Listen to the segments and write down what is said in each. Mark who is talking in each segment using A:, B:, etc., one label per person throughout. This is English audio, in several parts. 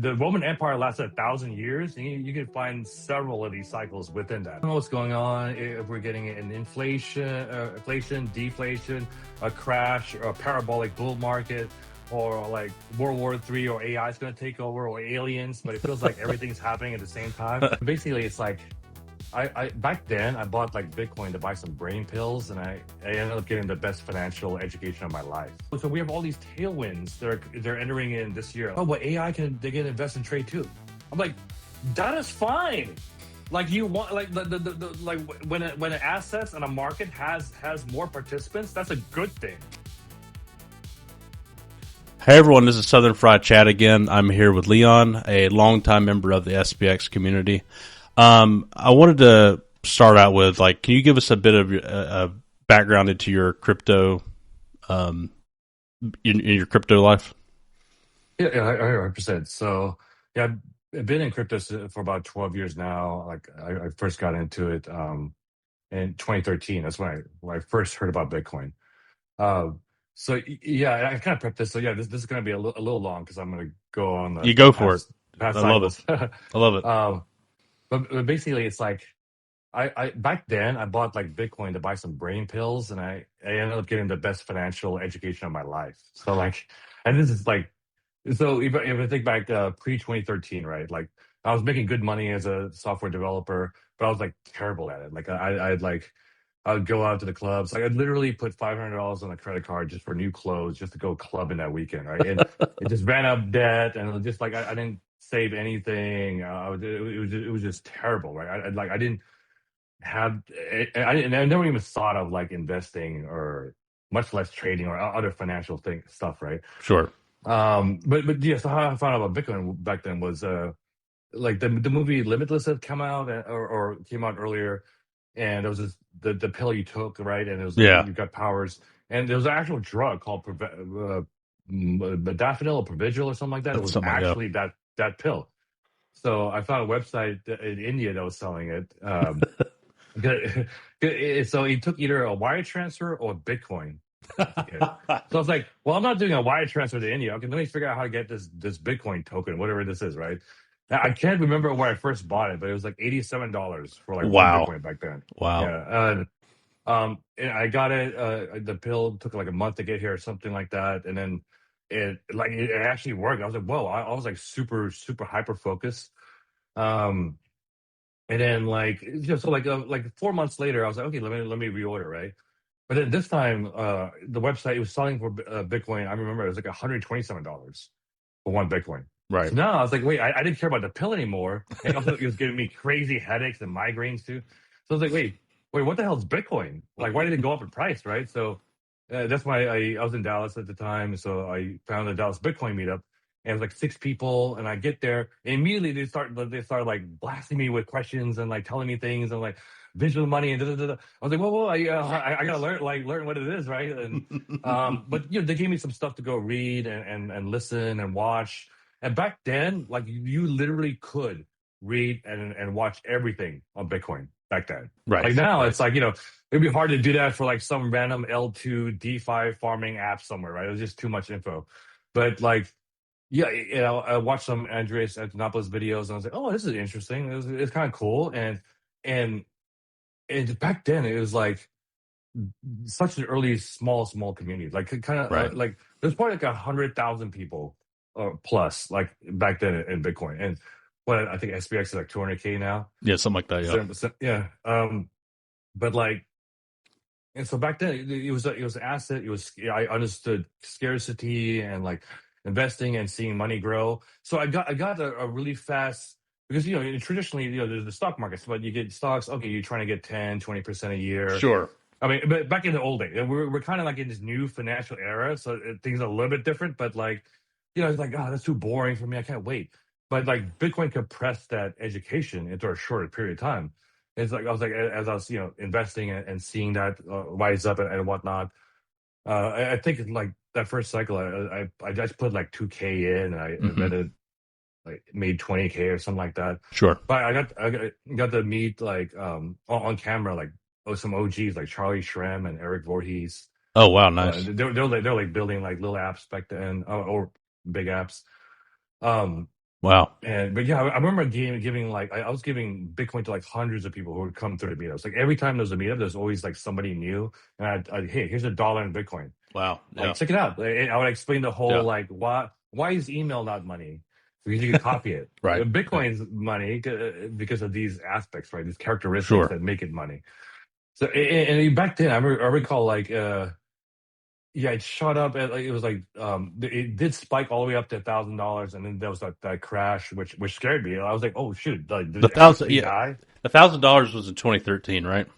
A: The Roman Empire lasted 1,000 years, and you can find several of these cycles within that. I don't know what's going on, if we're getting an inflation, deflation, a crash, or a parabolic bull market, or like World War III, or AI is going to take over, or aliens. But it feels like everything's happening at the same time. Basically, it's like I back then I bought like Bitcoin to buy some brain pills, and I ended up getting the best financial education of my life. So we have all these tailwinds they're entering in this year. Oh, but AI they can invest and trade too. I'm like, that is fine. Like you want like the like when an assets and a market has more participants, that's a good thing.
B: Hey everyone, this is Southern Fried Chat again. I'm here with Leon, a longtime member of the SPX community. I wanted to start out with, like, can you give us a bit of a background into your crypto, in your crypto life?
A: Yeah, 100%. So yeah, I've been in crypto for about 12 years now. Like I first got into it in 2013. That's when I first heard about Bitcoin. Uh, yeah, I kind of prepped this. So yeah, this is going to be a little long because I'm going to go on
B: You
A: the
B: go for it.
A: past
B: I love it.
A: cycles.
B: I love it.
A: But basically, it's like I back then I bought like Bitcoin to buy some brain pills, and I ended up getting the best financial education of my life. So like, and this is like, so if I think back pre 2013, right? Like I was making good money as a software developer, but I was like terrible at it. Like I would go out to the clubs. Like I'd literally put $500 on a credit card just for new clothes, just to go clubbing that weekend, right? And it just ran up debt, and it was just like I didn't save anything. It was just terrible, right? I didn't have I never even thought of like investing or much less trading or other financial stuff, right?
B: Sure.
A: But yeah, so how I found out about Bitcoin back then was like the movie Limitless had come out, or came out earlier, and there was the pill you took, right? And it was like
B: Yeah.
A: you got powers, and there was an actual drug called modafinil or Provigil or something like that. It
B: That's
A: was
B: something like that.
A: actually that pill. So I found a website in India that was selling it. So he took either a wire transfer or Bitcoin. So I was like, well, I'm not doing a wire transfer to India. Okay, let me figure out how to get this Bitcoin token, whatever this is, right? Now, I can't remember where I first bought it, but it was like $87 for like one
B: Wow.
A: Bitcoin back then.
B: Wow.
A: Yeah. And I got it. The pill took like a month to get here or something like that. And then it actually worked. I was like, whoa, I was like super, super hyper focused. Um, and then so like 4 months later, I was like, okay, let me reorder, right? But then this time, the website, it was selling for Bitcoin. I remember it was like $127 for one Bitcoin.
B: Right.
A: So now I was like, wait, I didn't care about the pill anymore. And also, it was giving me crazy headaches and migraines too. So I was like, wait, what the hell is Bitcoin? Like, why did it go up in price, right? So that's why I was in Dallas at the time. So I found the Dallas Bitcoin meetup. And it was like 6 people, and I get there, and immediately they start like blasting me with questions and like telling me things and like visual money and da, da, da, da. I was like, whoa, I gotta learn what it is, right? And but they gave me some stuff to go read and listen and watch. And back then, like you literally could read and watch everything on Bitcoin back then.
B: Right.
A: Like now,
B: Right.
A: it's like it'd be hard to do that for like some random L2 DeFi farming app somewhere, right? It was just too much info. But like, yeah, I watched some Andreas Antonopoulos videos, and I was like, oh, this is interesting. It's kind of cool. And back then, it was like such an early, small community. Like kind of
B: Right.
A: like there's probably like 100,000 people plus like back then in Bitcoin. And what I think SPX is like 200K now.
B: Yeah, something like that. Yeah.
A: So, yeah. But like, and so back then it was an asset. I understood scarcity and like investing and seeing money grow. So I got a really fast, because traditionally there's the stock markets, but you get stocks. Okay, you're trying to get 10-20% a year.
B: Sure.
A: I mean, but back in the old days, we're kind of like in this new financial era, so things are a little bit different. But like, it's like, oh, that's too boring for me. I can't wait. But like Bitcoin compressed that education into a shorter period of time. It's like I was like, as I was investing and seeing that rise up and whatnot. I think like that first cycle, I just put like 2K in, and I invented like made 20K or something like that.
B: Sure.
A: But I got to meet like on camera like some OGs like Charlie Shrem and Eric Voorhees.
B: Oh, wow. Nice.
A: They're like building like little apps back then, or big apps.
B: Wow.
A: But yeah, I remember giving like I was giving Bitcoin to like hundreds of people who would come through the meetups. Like every time there's a meetup, there's always like somebody new, and hey, here's $1 in Bitcoin.
B: Wow.
A: Like
B: Yeah.
A: check it out. I would explain the whole
B: Yeah.
A: like why is email not money? Because you can copy it.
B: Right. Yeah.
A: Bitcoin's money because of these aspects, right? These characteristics
B: Sure.
A: that make it money. So and back then, I recall like yeah, it shot up at like it was like it did spike all the way up to $1,000, and then there was that crash, which scared me. I was like, oh shoot, like
B: The
A: did
B: thousand,
A: everybody
B: yeah,
A: die?
B: $1,000 was in 2013, right?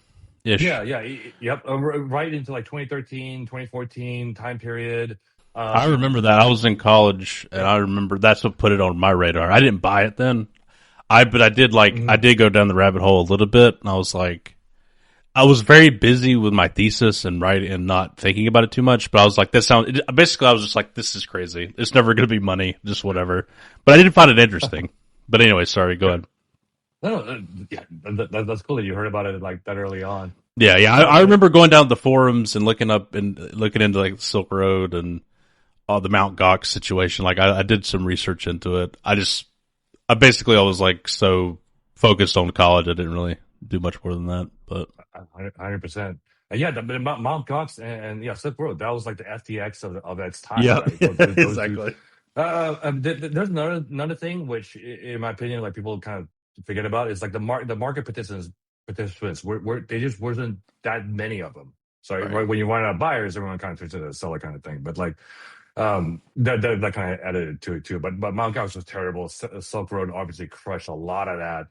A: Yeah,
B: Ish.
A: yeah, yep, right into like 2013, 2014 time period.
B: I remember that. I was in college, and I remember that's what put it on my radar. I didn't buy it then. But I did I
A: Mhm.
B: did go down the rabbit hole a little bit, and I was like, I was very busy with my thesis and writing and not thinking about it too much. But I was like, basically, I was just like, this is crazy. It's never going to be money, just whatever. But I didn't find it interesting. But anyway, sorry. Go
A: Yeah,
B: ahead.
A: no, yeah, that's cool that you heard about it like that early on.
B: Yeah, yeah. I
A: Um,
B: remember going down the forums and looking up and looking into like the Silk Road and the Mount Gox situation. Like I did some research into it. I was like so focused on college, I didn't really do much more than that. But
A: 100%. Yeah, but Mount Gox and yeah, Silk Road, that was like the FTX of its time,
B: yeah,
A: right? Those two.
B: exactly.
A: There's another thing which, in my opinion, like people kind of forget about is like the market participants were they just wasn't that many of them. So
B: Right.
A: right, when you run out of buyers, everyone kind of turns into a seller kind of thing. But like that kind of added to it too. But Mount Gox was terrible. Silk Road obviously crushed a lot of that.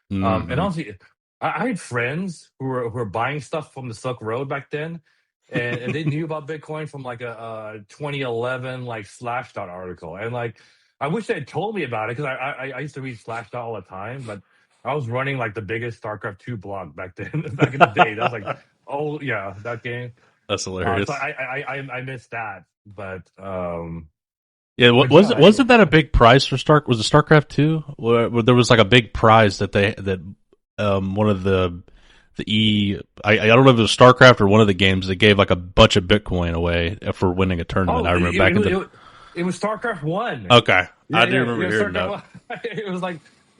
A: And
B: Mm-hmm.
A: honestly, I had friends who were buying stuff from the Silk Road back then, and they knew about Bitcoin from like a 2011 like Slashdot article, and like I wish they had told me about it because I used to read Slashdot all the time, but I was running like the biggest StarCraft 2 blog back then back in the day. That was like, oh yeah, that game.
B: That's
A: So
B: hilarious.
A: I missed that,
B: Yeah,
A: but
B: was
A: yeah,
B: it? Wasn't that a big prize for Stark? Was it StarCraft 2? Where there was like a big prize that one of I don't know if it was StarCraft or one of the games that gave like a bunch of Bitcoin away for winning a tournament.
A: oh,
B: I remember back in the.
A: it was StarCraft 1.
B: Okay, I
A: Yeah,
B: do
A: yeah,
B: remember
A: yeah.
B: hearing that.
A: It was like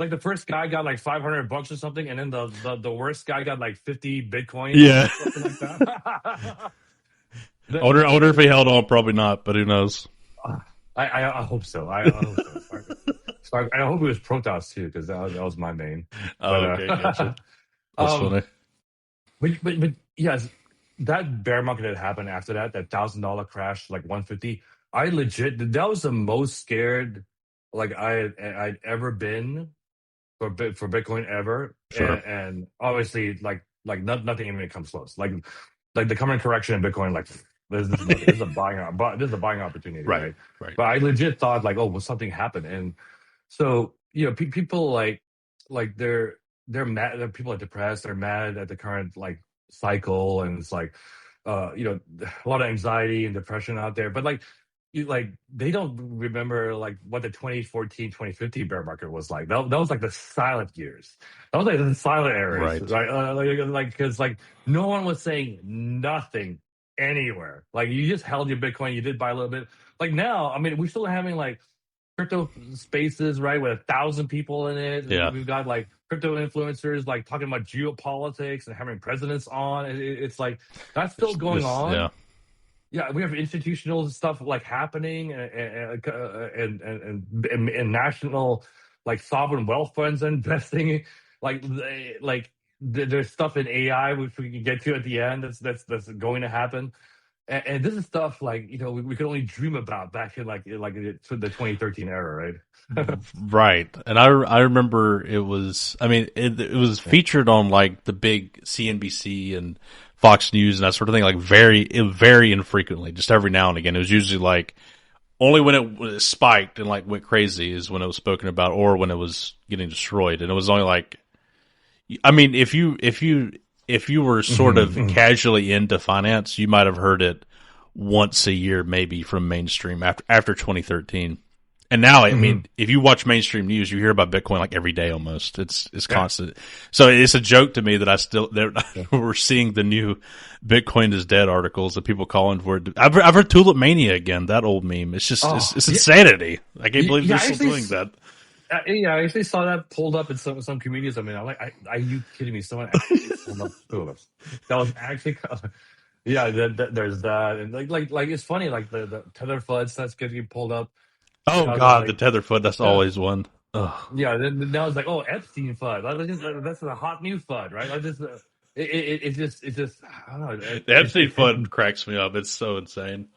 A: the first guy got like $500 or something, and then the worst guy got like 50 bitcoins
B: Yeah,
A: or something like that.
B: I wonder if he held on. Probably not, but who knows?
A: I hope so. I hope so. I hope it was Protoss too, because that was my main.
B: Oh,
A: But
B: okay, gotcha. That's
A: um,
B: funny.
A: but yes, that bear market that happened after that $1,000 crash, like 150. I legit that was the most scared like I'd ever been for Bitcoin ever,
B: Sure.
A: and obviously nothing even comes close. Like the current correction in Bitcoin, like this is nothing. This is a buying opportunity,
B: Right.
A: right?
B: Right.
A: But I legit thought like, oh, will something happen? And so people like they're mad. People are depressed. They're mad at the current like cycle, and it's like a lot of anxiety and depression out there. But they don't remember like what the 2014 2015 bear market was like. That was like the silent years. That was like the silent eras,
B: Right.
A: right? Because like no one was saying nothing anywhere. Like you just held your Bitcoin, you did buy a little bit. Like now, I mean, we're still having like crypto spaces, right, with 1,000 people in it.
B: Yeah.
A: We've got like crypto influencers like talking about geopolitics and having presidents on. It's like that's still going
B: Yeah.
A: on. Yeah, we have institutional stuff like happening, and national like sovereign wealth funds investing. There's stuff in AI which we can get to at the end. That's going to happen. And this is stuff like we could only dream about back in the 2013 era, right?
B: Right. And I remember it was, I mean, it was featured on like the big CNBC and Fox News and that sort of thing, like very infrequently, just every now and again. It was usually like only when it spiked and like went crazy is when it was spoken about or when it was getting destroyed. And it was only like, I mean, if you were sort
A: Mhm,
B: of
A: mhm.
B: casually into finance, you might have heard it once a year, maybe from mainstream after 2013. And now, I mean,
A: Mhm.
B: if you watch mainstream news, you hear about Bitcoin like every day almost. It's
A: Yeah,
B: constant. So it's a joke to me that
A: yeah.
B: we're seeing the new Bitcoin is dead articles that people calling for it. I've heard Tulip Mania again. That old meme. It's just
A: Oh,
B: it's
A: yeah,
B: insanity. I can't believe
A: yeah.
B: they're still doing that.
A: Yeah, I actually saw that pulled up in some communities. I mean, I'm like, are you kidding me? Someone actually pulled up two of us. That was actually, yeah. There's that, and like it's funny. Like the tether floods that's getting pulled up.
B: Oh
A: I was
B: God, the
A: like,
B: Tetherfoot. That's
A: yeah,
B: always one. Ugh.
A: yeah. Then now it's like, oh, Epstein FUD. That's a hot new FUD, right? I just it just I don't know.
B: The Epstein Fund cracks me up. It's so insane.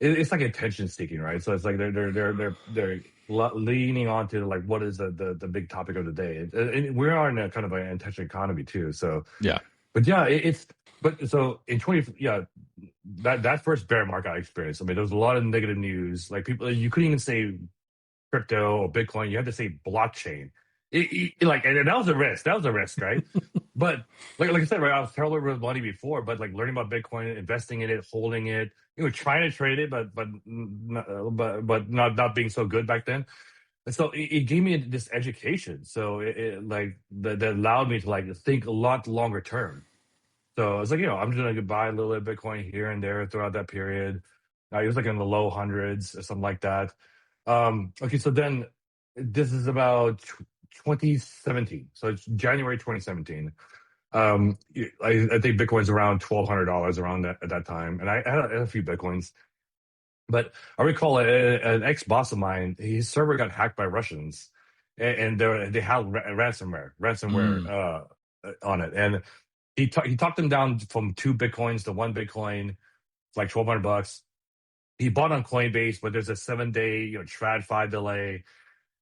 A: It's like attention seeking, right? So it's like they're leaning onto like what is the big topic of the day. And we are in a kind of an attention economy too. So,
B: Yeah.
A: but yeah, it's but so in 20 yeah that first bear market I experienced. I mean, there was a lot of negative news. Like people, you couldn't even say crypto or Bitcoin. You had to say blockchain. Like, and that was a risk. That was a risk, right? But like I said, right, I was terrible with money before, but like learning about Bitcoin, investing in it, holding it, trying to trade it, but not being so good back then. And so it gave me this education. So it like that allowed me to like think a lot longer term. So it's like, I'm just gonna buy a little bit of Bitcoin here and there throughout that period. It was like in the low hundreds or something like that. Okay, so then this is about 2017. So it's January 2017. I think Bitcoin's around $1,200 around that at that time, and I had a few Bitcoins. But I recall an ex-boss of mine, his server got hacked by Russians, and they had ransomware
B: Mm.
A: on it, and he talked them down from 2 Bitcoins to 1 Bitcoin. It's like $1,200. He bought on Coinbase, but there's a 7-day TradFi delay.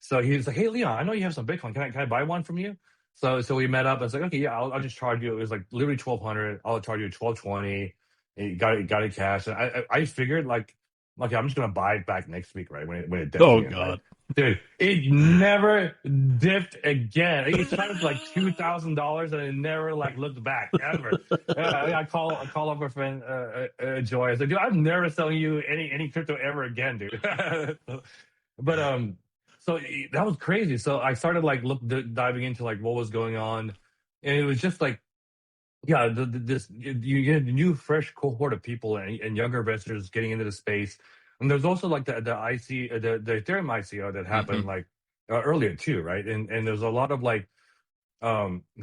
A: So he was like, "Hey, Leon, I know you have some Bitcoin. Can I buy one from you?" So we met up. I was like, "Okay, yeah, I'll just charge you." It was like literally 1,200. I'll charge you 1,220. And you got it cash. And I figured like, okay, I'm just gonna buy it back next week, right? When it dips
B: Oh
A: again, right?
B: God.
A: Dude, it never dipped again. It started like $2,000 and it never like looked back ever. I call up my friend Joy. I said, "Dude, I'm never selling you any crypto ever again, dude." But so that was crazy. So I started like diving into like what was going on, and it was just like, yeah, this you get a new fresh cohort of people and younger investors getting into the space. And there's also like the Ethereum ICO that happened
B: Hmm.
A: like earlier too, right? And there's a lot of like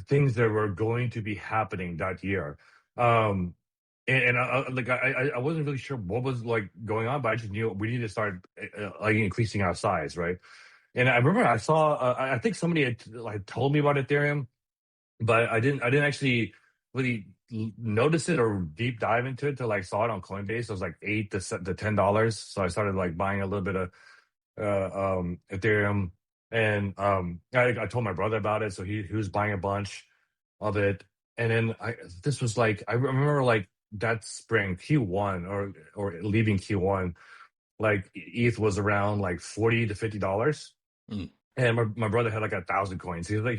A: things that were going to be happening that year. Um, I wasn't really sure what was like going on, but I just knew we need to start like increasing our size, right? And I remember I saw, I think somebody had like told me about Ethereum, but I didn't actually really notice it or deep dive into it till I saw it on Coinbase. It was like $8 to $10. So I started like buying a little bit of Ethereum, and I told my brother about it, so he was buying a bunch of it. And then this was like I remember like that spring Q1 or leaving Q1, like ETH was around like $40 to $50.
B: Mm.
A: And my brother had like 1,000 coins. He was like,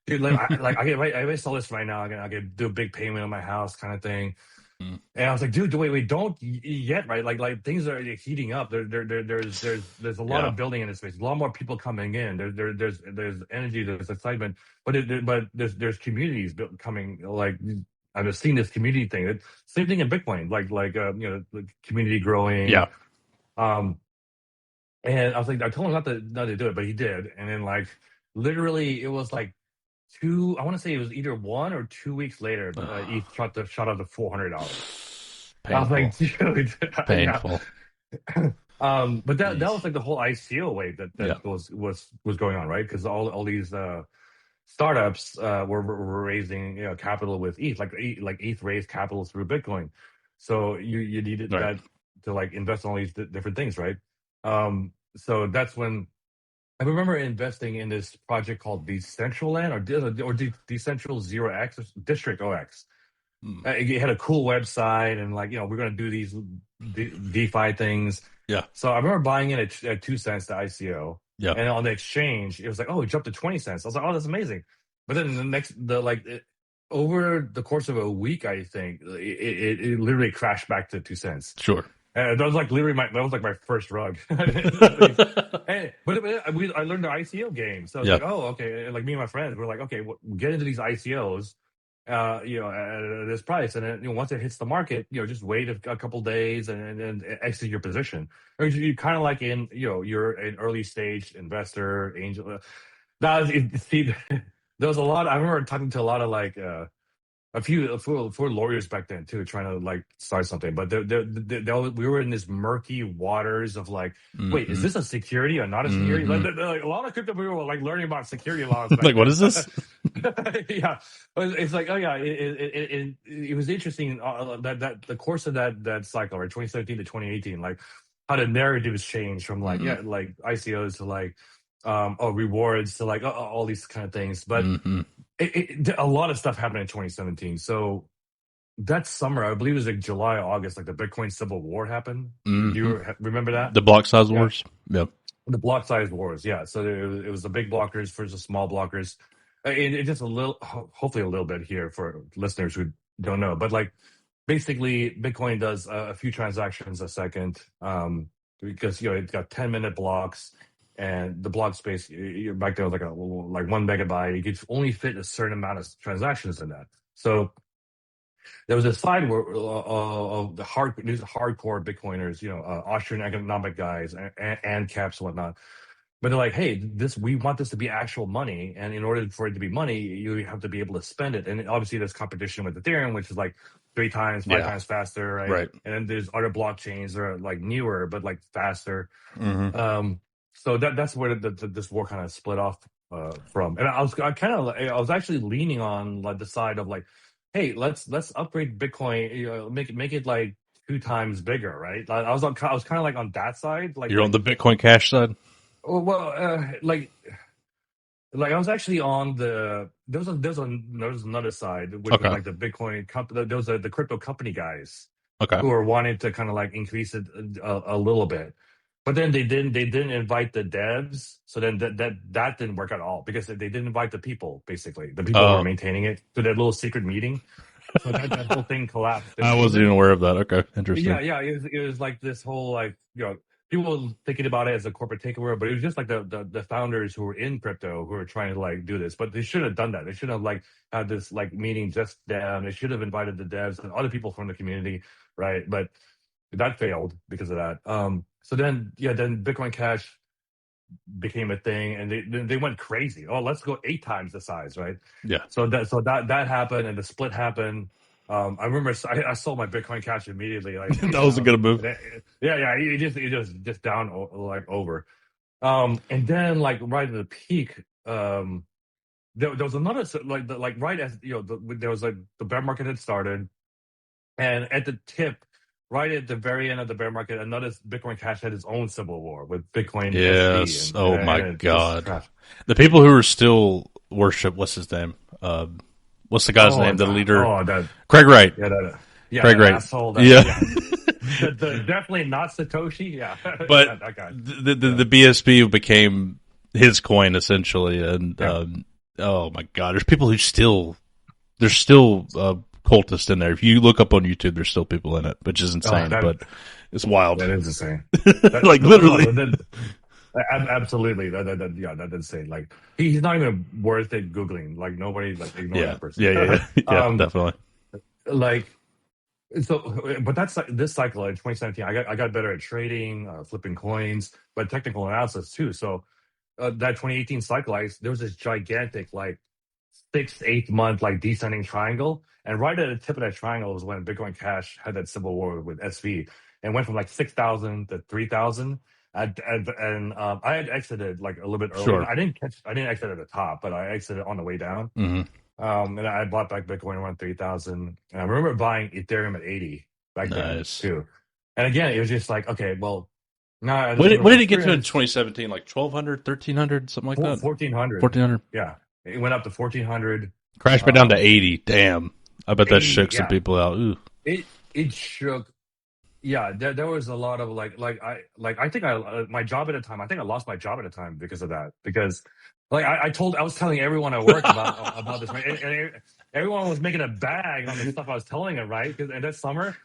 A: dude, I sell this right now. I can do a big payment on my house, kind of thing.
B: Mm.
A: And I was like, dude, wait, don't yet, right? Like things are heating up. There's a lot
B: Yeah.
A: of building in this space. A lot more people coming in. There's energy. There's excitement. But there's communities coming. Like I've just seen this community thing. Same thing in Bitcoin. The community growing.
B: Yeah.
A: Um, and I was like, I told him not to do it, but he did. And then like literally, it was like I want to say it was either 1 or 2 weeks later, ETH shot up to $400. I was
B: Painful.
A: like, dude, yeah.
B: Painful.
A: But that
B: Jeez.
A: was like the whole ICO wave
B: Yeah.
A: that was going on, right? Because all these startups were raising capital with ETH, like ETH raised capital through Bitcoin. So you needed
B: Right.
A: that to like invest in all these different things, right? So that's when I remember investing in this project called Decentraland or Decentral Zero X, District OX.
B: Mm.
A: It had a cool website and like we're gonna do these DeFi things.
B: Yeah.
A: So I remember buying it at 2 cents to ICO,
B: Yeah.
A: and on the exchange it was like, oh, it jumped to 20 cents. I was like, oh, that's amazing. But then over the course of a week, I think it literally crashed back to 2 cents.
B: Sure.
A: That was like literally my first rug. I learned the ICO game, so I was
B: Yeah.
A: like, oh, okay. And like me and my friends, we're like, okay, get into these ICOs, at this price, and then once it hits the market, just wait a couple days and exit your position. Or you kind of like you're an early stage investor, angel. See, there was a lot. I remember talking to a lot of like a few for lawyers back then too, trying to like start something. But we were in this murky waters of like, wait, is
B: Mm-hmm.
A: this a security or not a security?
B: Mm-hmm.
A: Like a lot of crypto people were like learning about security laws back
B: Like, what
A: then.
B: is this?
A: Yeah, it's like, oh yeah, it was interesting that the course of that cycle, right, 2017 to 2018, like how the narratives changed from like
B: Mm-hmm.
A: like ICOs to like rewards to like all these kind of things, but
B: Mm-hmm.
A: a lot of stuff happened in 2017. So that summer, I believe it was like July, August, like the Bitcoin Civil War happened. Do
B: Mm-hmm.
A: you remember that?
B: The block size
A: Yeah,
B: wars. Yep.
A: the block size wars. Yeah, so it was the big blockers versus the small blockers. It just a little, hopefully a little bit here for listeners who don't know, but like basically, Bitcoin does a few transactions a second, because it's got 10-minute blocks, and the block space back there was like 1 megabyte. You could only fit a certain amount of transactions in that. So there was a side where of these hardcore Bitcoiners, Austrian economic guys and caps and whatnot. But they're like, hey, we want this to be actual money, and in order for it to be money, you have to be able to spend it. And obviously, there's competition with Ethereum, which is like 3 times, five
B: Yeah.
A: times faster, right?
B: Right.
A: And then there's other blockchains that are like newer but like faster.
B: Mm-hmm.
A: So that's where this war kind of split off from. And I was actually leaning on like the side of like, hey, let's upgrade Bitcoin, make it like 2 times bigger, right? I was kind of like on that side,
B: You're on the Bitcoin Cash side.
A: like I was actually on there was another side, which was
B: Okay.
A: like the Bitcoin company. There was the crypto company guys
B: Okay.
A: who were wanting to kind of like increase it a little bit, but then they didn't invite the devs. So then that didn't work at all because they didn't invite the people, basically the people who were
B: Uh,
A: maintaining it, to that little secret meeting. So that whole thing collapsed.
B: I
A: It
B: wasn't
A: wasn't.
B: even aware of that. Okay. Interesting.
A: Yeah. It was like this whole like people thinking about it as a corporate takeover, but it was just like the founders who were in crypto who were trying to like do this. But they should have done that. They should have like had this like meeting just them. They should have invited the devs and other people from the community, right? But that failed because of that. So then Bitcoin Cash became a thing, and they went crazy. Oh, let's go 8 times the size, right?
B: Yeah.
A: So that happened, and the split happened. I remember I sold my Bitcoin Cash immediately, like
B: That was a good move.
A: yeah, it just down like over. And then like right at the peak, there was another like right as there was like the bear market had started, and at the tip, right at the very end of the bear market, another Bitcoin Cash had its own civil war with Bitcoin SV,
B: Yes. Oh my
A: and it just
B: God.
A: crashed.
B: The people who are still worship. What's his name? What's the guy's
A: Oh,
B: name? The leader.
A: that
B: Craig Wright.
A: yeah,
B: Craig
A: that
B: Wright.
A: asshole.
B: Yeah.
A: Definitely not Satoshi. Yeah,
B: But
A: yeah, that guy.
B: the BSB became his coin essentially, and
A: Yeah.
B: oh my God, there's still cultists in there. If you look up on YouTube, there's still people in it, which is insane,
A: that
B: but it's wild.
A: that is insane.
B: Like literally.
A: Absolutely. That's insane. Like he's not even worth it googling. Like nobody like ignore
B: Yeah,
A: that person.
B: yeah, definitely.
A: Like but that's like this cycle in 2017. I got better at trading, flipping coins, but technical analysis too. So that 2018 cycle, there was this gigantic like 6 8 month like descending triangle, and right at the tip of that triangle was when Bitcoin Cash had that civil war with SV, and went from like 6,000 to 3,000. And I had exited like a little bit early.
B: Sure.
A: I didn't exit at the top, but I exited on the way down.
B: Hmm.
A: And I bought back Bitcoin around 3,000. And I remember buying Ethereum at 80 back then
B: Nice.
A: too. And again, it was just like, okay, well, now
B: When did it get to in 2017? Like 1,200, 1,300, something like that?
A: 1,400.
B: 1,400.
A: Yeah, it went up to 1,400.
B: Crashed back down to 80. Damn. I bet that
A: 80,
B: shook some
A: yeah.
B: people out. Ooh.
A: It shook. Yeah, there was a lot of I think my job at a time. I think I lost my job at a time because of that. Because like I was telling everyone at work about this, right? And everyone was making a bag on the stuff I was telling them, right? And that summer,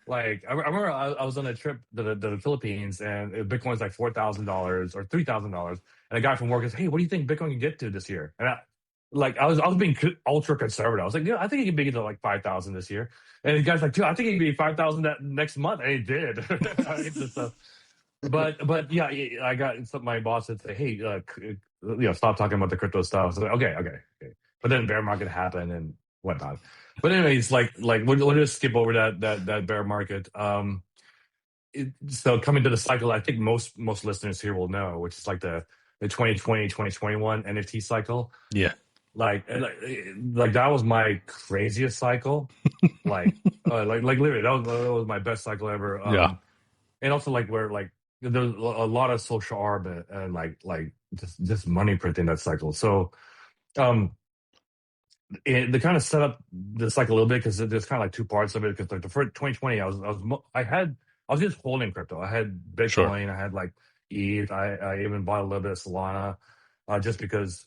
A: like I remember I was on a trip to the Philippines, and Bitcoin's like $4,000 or $3,000, and a guy from work is, hey, what do you think Bitcoin can get to this year? like I was being ultra conservative. I was like, yeah, I think he can make it to like 5,000 this year. And the guy's like, dude, I think he can be 5,000 that next month, and he did. But yeah, I got my boss said, say, hey, stop talking about the crypto stuff. So okay, okay, okay. But then bear market happened and whatnot. But anyways, like we'll just skip over that bear market. So coming to the cycle, I think most listeners here will know, which is like the 2020 2021 NFT cycle.
B: Yeah,
A: Like that was my craziest cycle. Like literally that was my best cycle ever.
B: yeah,
A: And also like where like there's a lot of social arb and like just money printing that cycle. So um they kind of set up the cycle a little bit because there's kind of like two parts of it. Because like the first 2020, I was just holding crypto. I had
B: sure.
A: Bitcoin, I had like ETH, I even bought a little bit of Solana. Just because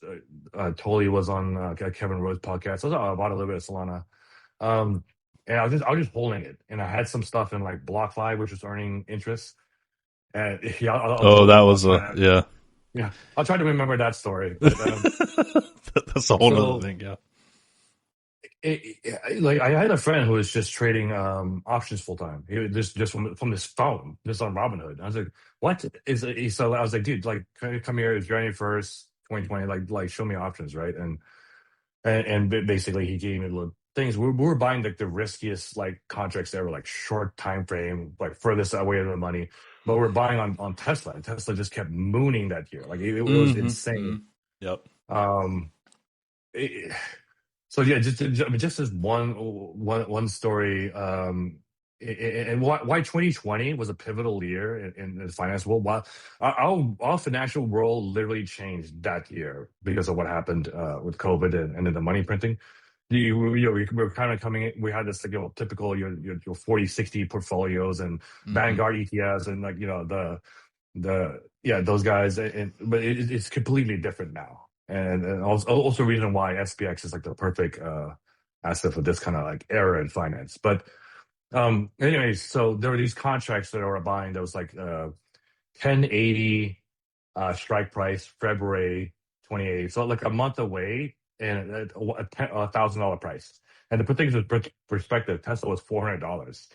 A: Tolly was on Kevin Rowe's podcast, so I bought a little bit of Solana, um, and I was just holding it, and I had some stuff in like BlockFi, which was earning interest, and yeah, I'll
B: Oh,
A: tell
B: that
A: you
B: was
A: about
B: a
A: that.
B: yeah.
A: Yeah, I'll try to remember that story. But
B: That's a whole nother
A: so
B: thing. Yeah,
A: like I had a friend who was just trading options full time. He was just from his phone, just on Robinhood. I was like, "What is?" So I was like, "Dude, like, come here. It's January 1st, 2020. Like, show me options, right?" And basically he gave me little things. We were buying like the riskiest like contracts ever, like short time frame, like furthest away of the money. But we're buying on Tesla, and Tesla just kept mooning that year. Like it was insane.
B: Yep.
A: Um, it, so yeah, just as one story. And why 2020 was a pivotal year in the finance world. Why our financial world literally changed that year because of what happened with COVID and then the money printing. We were kind of coming in, we had this like, typical your 40-60 portfolios and
B: Hmm.
A: Vanguard ETFs and like the yeah those guys, but it's completely different now, and also reason why SPX is like the perfect asset for this kind of like era in finance. But anyways, so there were these contracts that I were buying that was like 1080 strike price February 28th, so like a month away, and $1,000 price. And to put things in perspective, Tesla was $400.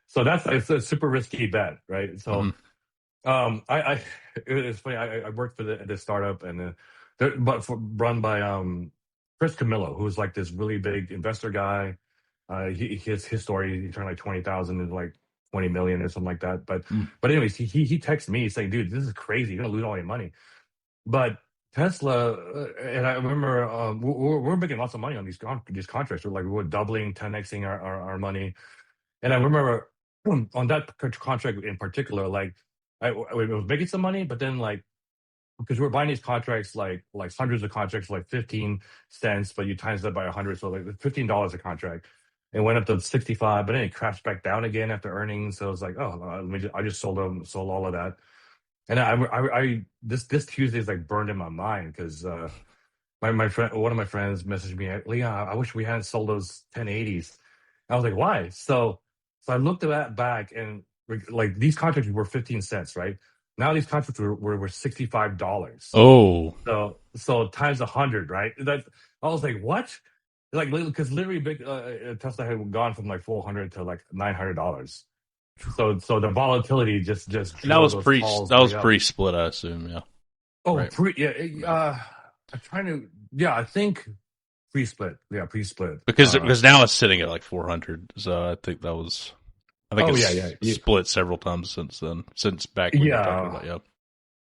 A: So it's a super risky bet, right? So
B: Hmm.
A: I it's funny. I worked for the startup, and run by Chris Camillo, who's like this really big investor guy. His story, he turned like 20,000 into like 20 million or something like that. But anyways, he texted me saying, "Dude, this is crazy. You're gonna lose all your money." But Tesla, and I remember we're making lots of money on these contracts. We're doubling, 10xing our money. And I remember on that contract in particular, like I was making some money, but then like because we're buying these contracts like hundreds of contracts for like 15 cents, but you times that by 100, so like $15 a contract. It went up to 65, but then it crashed back down again after earnings. So it was like, oh, I just sold all of that. And this Tuesday is like burned in my mind because my friend, one of my friends messaged me, Leon, I wish we hadn't sold those 1080s. I was like, why? So I looked at that back, and like these contracts were 15 cents, right? Now these contracts were $65.
B: Oh,
A: So times 100, right? I was like, what? Like because literally big Tesla had gone from like 400 to like $900. So the volatility just
B: and that
A: drove
B: was
A: those calls
B: that was
A: way up.
B: pre split, I assume. Yeah,
A: Oh,
B: right.
A: yeah.
B: Yeah.
A: I'm trying to. Yeah, I think pre-split. Yeah, pre-split.
B: Because now it's sitting at like 400. So I think
A: Oh yeah,
B: it's split several times since then. Since back when you're talking
A: yeah.
B: about. Yep.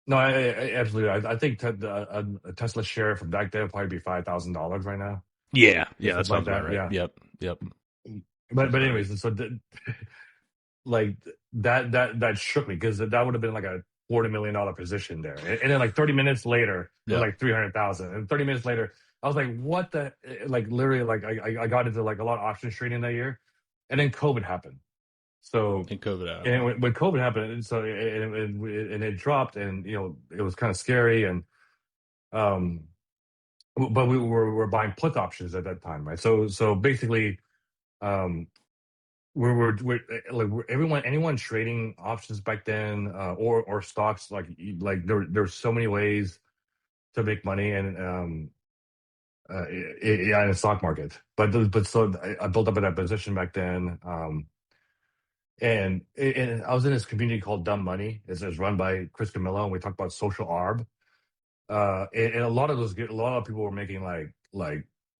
A: No, absolutely. I think a Tesla share from back then would probably be $5,000 right now,
B: Yeah.
A: or
B: Yeah. That
A: something like
B: sounds about
A: that.
B: right.
A: Yeah.
B: Yep. Yep.
A: But
B: Sounds
A: but
B: about right.
A: anyways, like that shook me because that would have been like a $40 million position there, and then like 30 minutes later it was
B: Yeah.
A: like 300,000, and 30 minutes later I was like, what the, like literally like I got into like a lot of options trading that year, and then COVID happened. So
B: And COVID
A: and
B: happened.
A: when COVID happened, and it dropped, and it was kind of scary, and um, but we were buying put options at that time, right? So basically, um, we're like anyone trading options back then, or stocks, like there's so many ways to make money, and yeah, in the stock market. But so I built up in that position back then. And I was in this community called Dumb Money. It's run by Chris Camillo, and we talk about social arb. And a lot of a lot of people were making like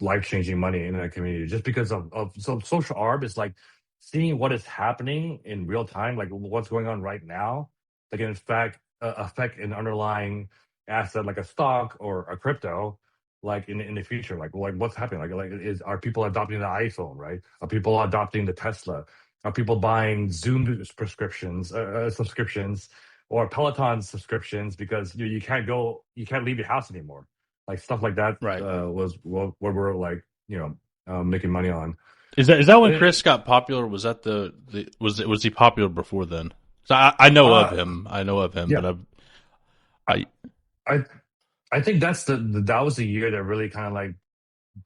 A: life changing money in that community just because of so social arb is like seeing what is happening in real time, like what's going on right now, like in fact affect an underlying asset like a stock or a crypto, like in the future, like what's happening, like is are people adopting the iPhone, right? Are people adopting the Tesla? Are people buying Zoom prescriptions, subscriptions? Or Peloton subscriptions because you can't leave your house anymore. Like stuff like that
B: Right.
A: was what we're like, making money on.
B: Is that when
A: Eh,
B: Chris got popular? Was that was he popular before then? So I know of
A: Uh,
B: him. I know of him,
A: yeah,
B: but
A: I
B: I
A: I I think that's that was the year that really kind of like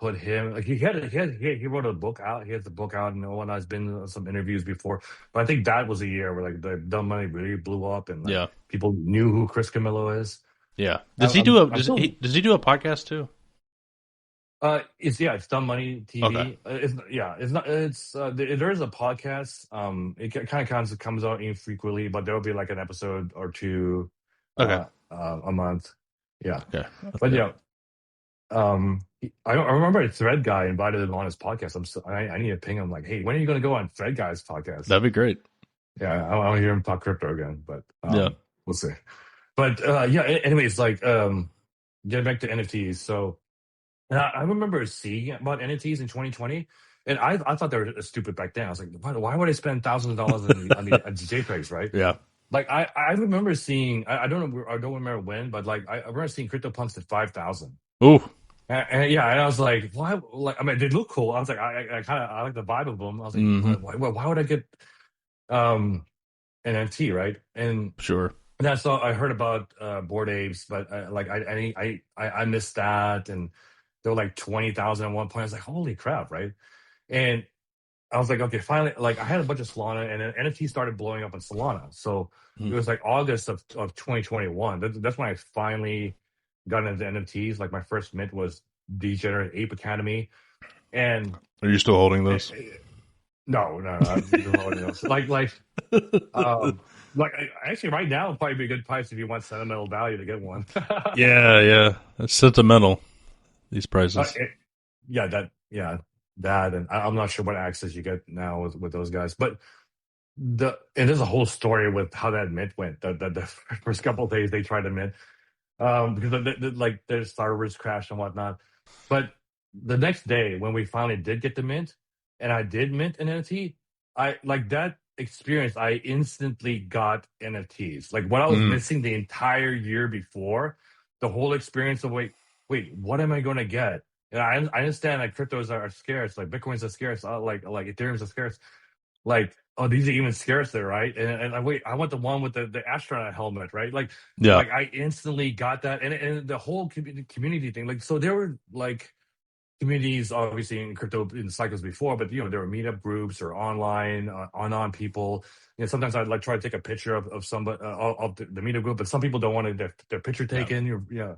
A: put him like he wrote a book out. He has the book out and whatnot. Has been in some interviews before, but I think that was a year where like the dumb money really blew up and like
B: yeah.
A: people knew who Chris Camillo is.
B: Yeah.
A: I'm still
B: Does he do a podcast too?
A: it's Dumb Money
B: Okay.
A: TV. It's not. It's there is a podcast. It kind of comes out infrequently, but there will be like an episode or two,
B: Okay.
A: a month. Yeah,
B: Okay.
A: but
B: Yeah.
A: yeah, I remember a Thread guy invited him on his podcast. I need to ping him like, hey, when are you going to go on Thread guy's podcast?
B: That'd be great.
A: Yeah, I want to hear him talk crypto again, but
B: Yeah.
A: we'll see. But yeah, anyways, like getting back to NFTs, so. And I remember seeing about NFTs in 2020, and I thought they were stupid back then. I was like, why would I spend thousands of dollars on the JPEGs, right?
B: Yeah.
A: Like I remember seeing I don't remember when, but like I remember seeing CryptoPunks at 5,000,
B: Ooh.
A: yeah, and I was like, why? Like I mean, they look cool. I was like, I like the vibe of them. I was like,
B: Mm-hmm.
A: why would I get um an NFT, right? And
B: Sure.
A: then I heard about Bored Apes, but like I missed that, and they were like 20,000 at one point. I was like, holy crap, right? And I was like, okay, finally, like I had a bunch of Solana, and then NFT started blowing up on Solana. So it
B: Mm.
A: was like August of 2021. That's when I finally got into NFTs. Like my first mint was Degenerate Ape Academy, and
B: Are you still holding
A: eh,
B: those?
A: eh, no, I've been holding those. Um, actually, right now would probably be a good price if you want sentimental value to get one.
B: Yeah. Yeah. It's sentimental. These
A: Uh,
B: prices.
A: it- yeah, that, and I'm not sure what access you get now with those guys, but and there's a whole story with how that mint went. The first couple of days they tried to mint, because like their servers crashed and whatnot, but the next day when we finally did get the mint, and I did mint an NFT, I like that experience. I instantly got NFTs. Like what I was
B: Mm.
A: missing the entire year before, the whole experience of wait, what am I going to get? And I understand that cryptos are scarce, like Bitcoins are scarce, like Ethereum's are scarce. Like, oh, these are even scarcer, right? And I wait, I want the one with the astronaut helmet, right?
B: Yeah.
A: Like I instantly got that, and the whole community thing. Like, so there were like communities, obviously in crypto in cycles before, but there were meetup groups or online on people. Sometimes I'd like try to take a picture of somebody of the meetup group, but some people don't want their picture
B: Yeah.
A: taken. Yeah,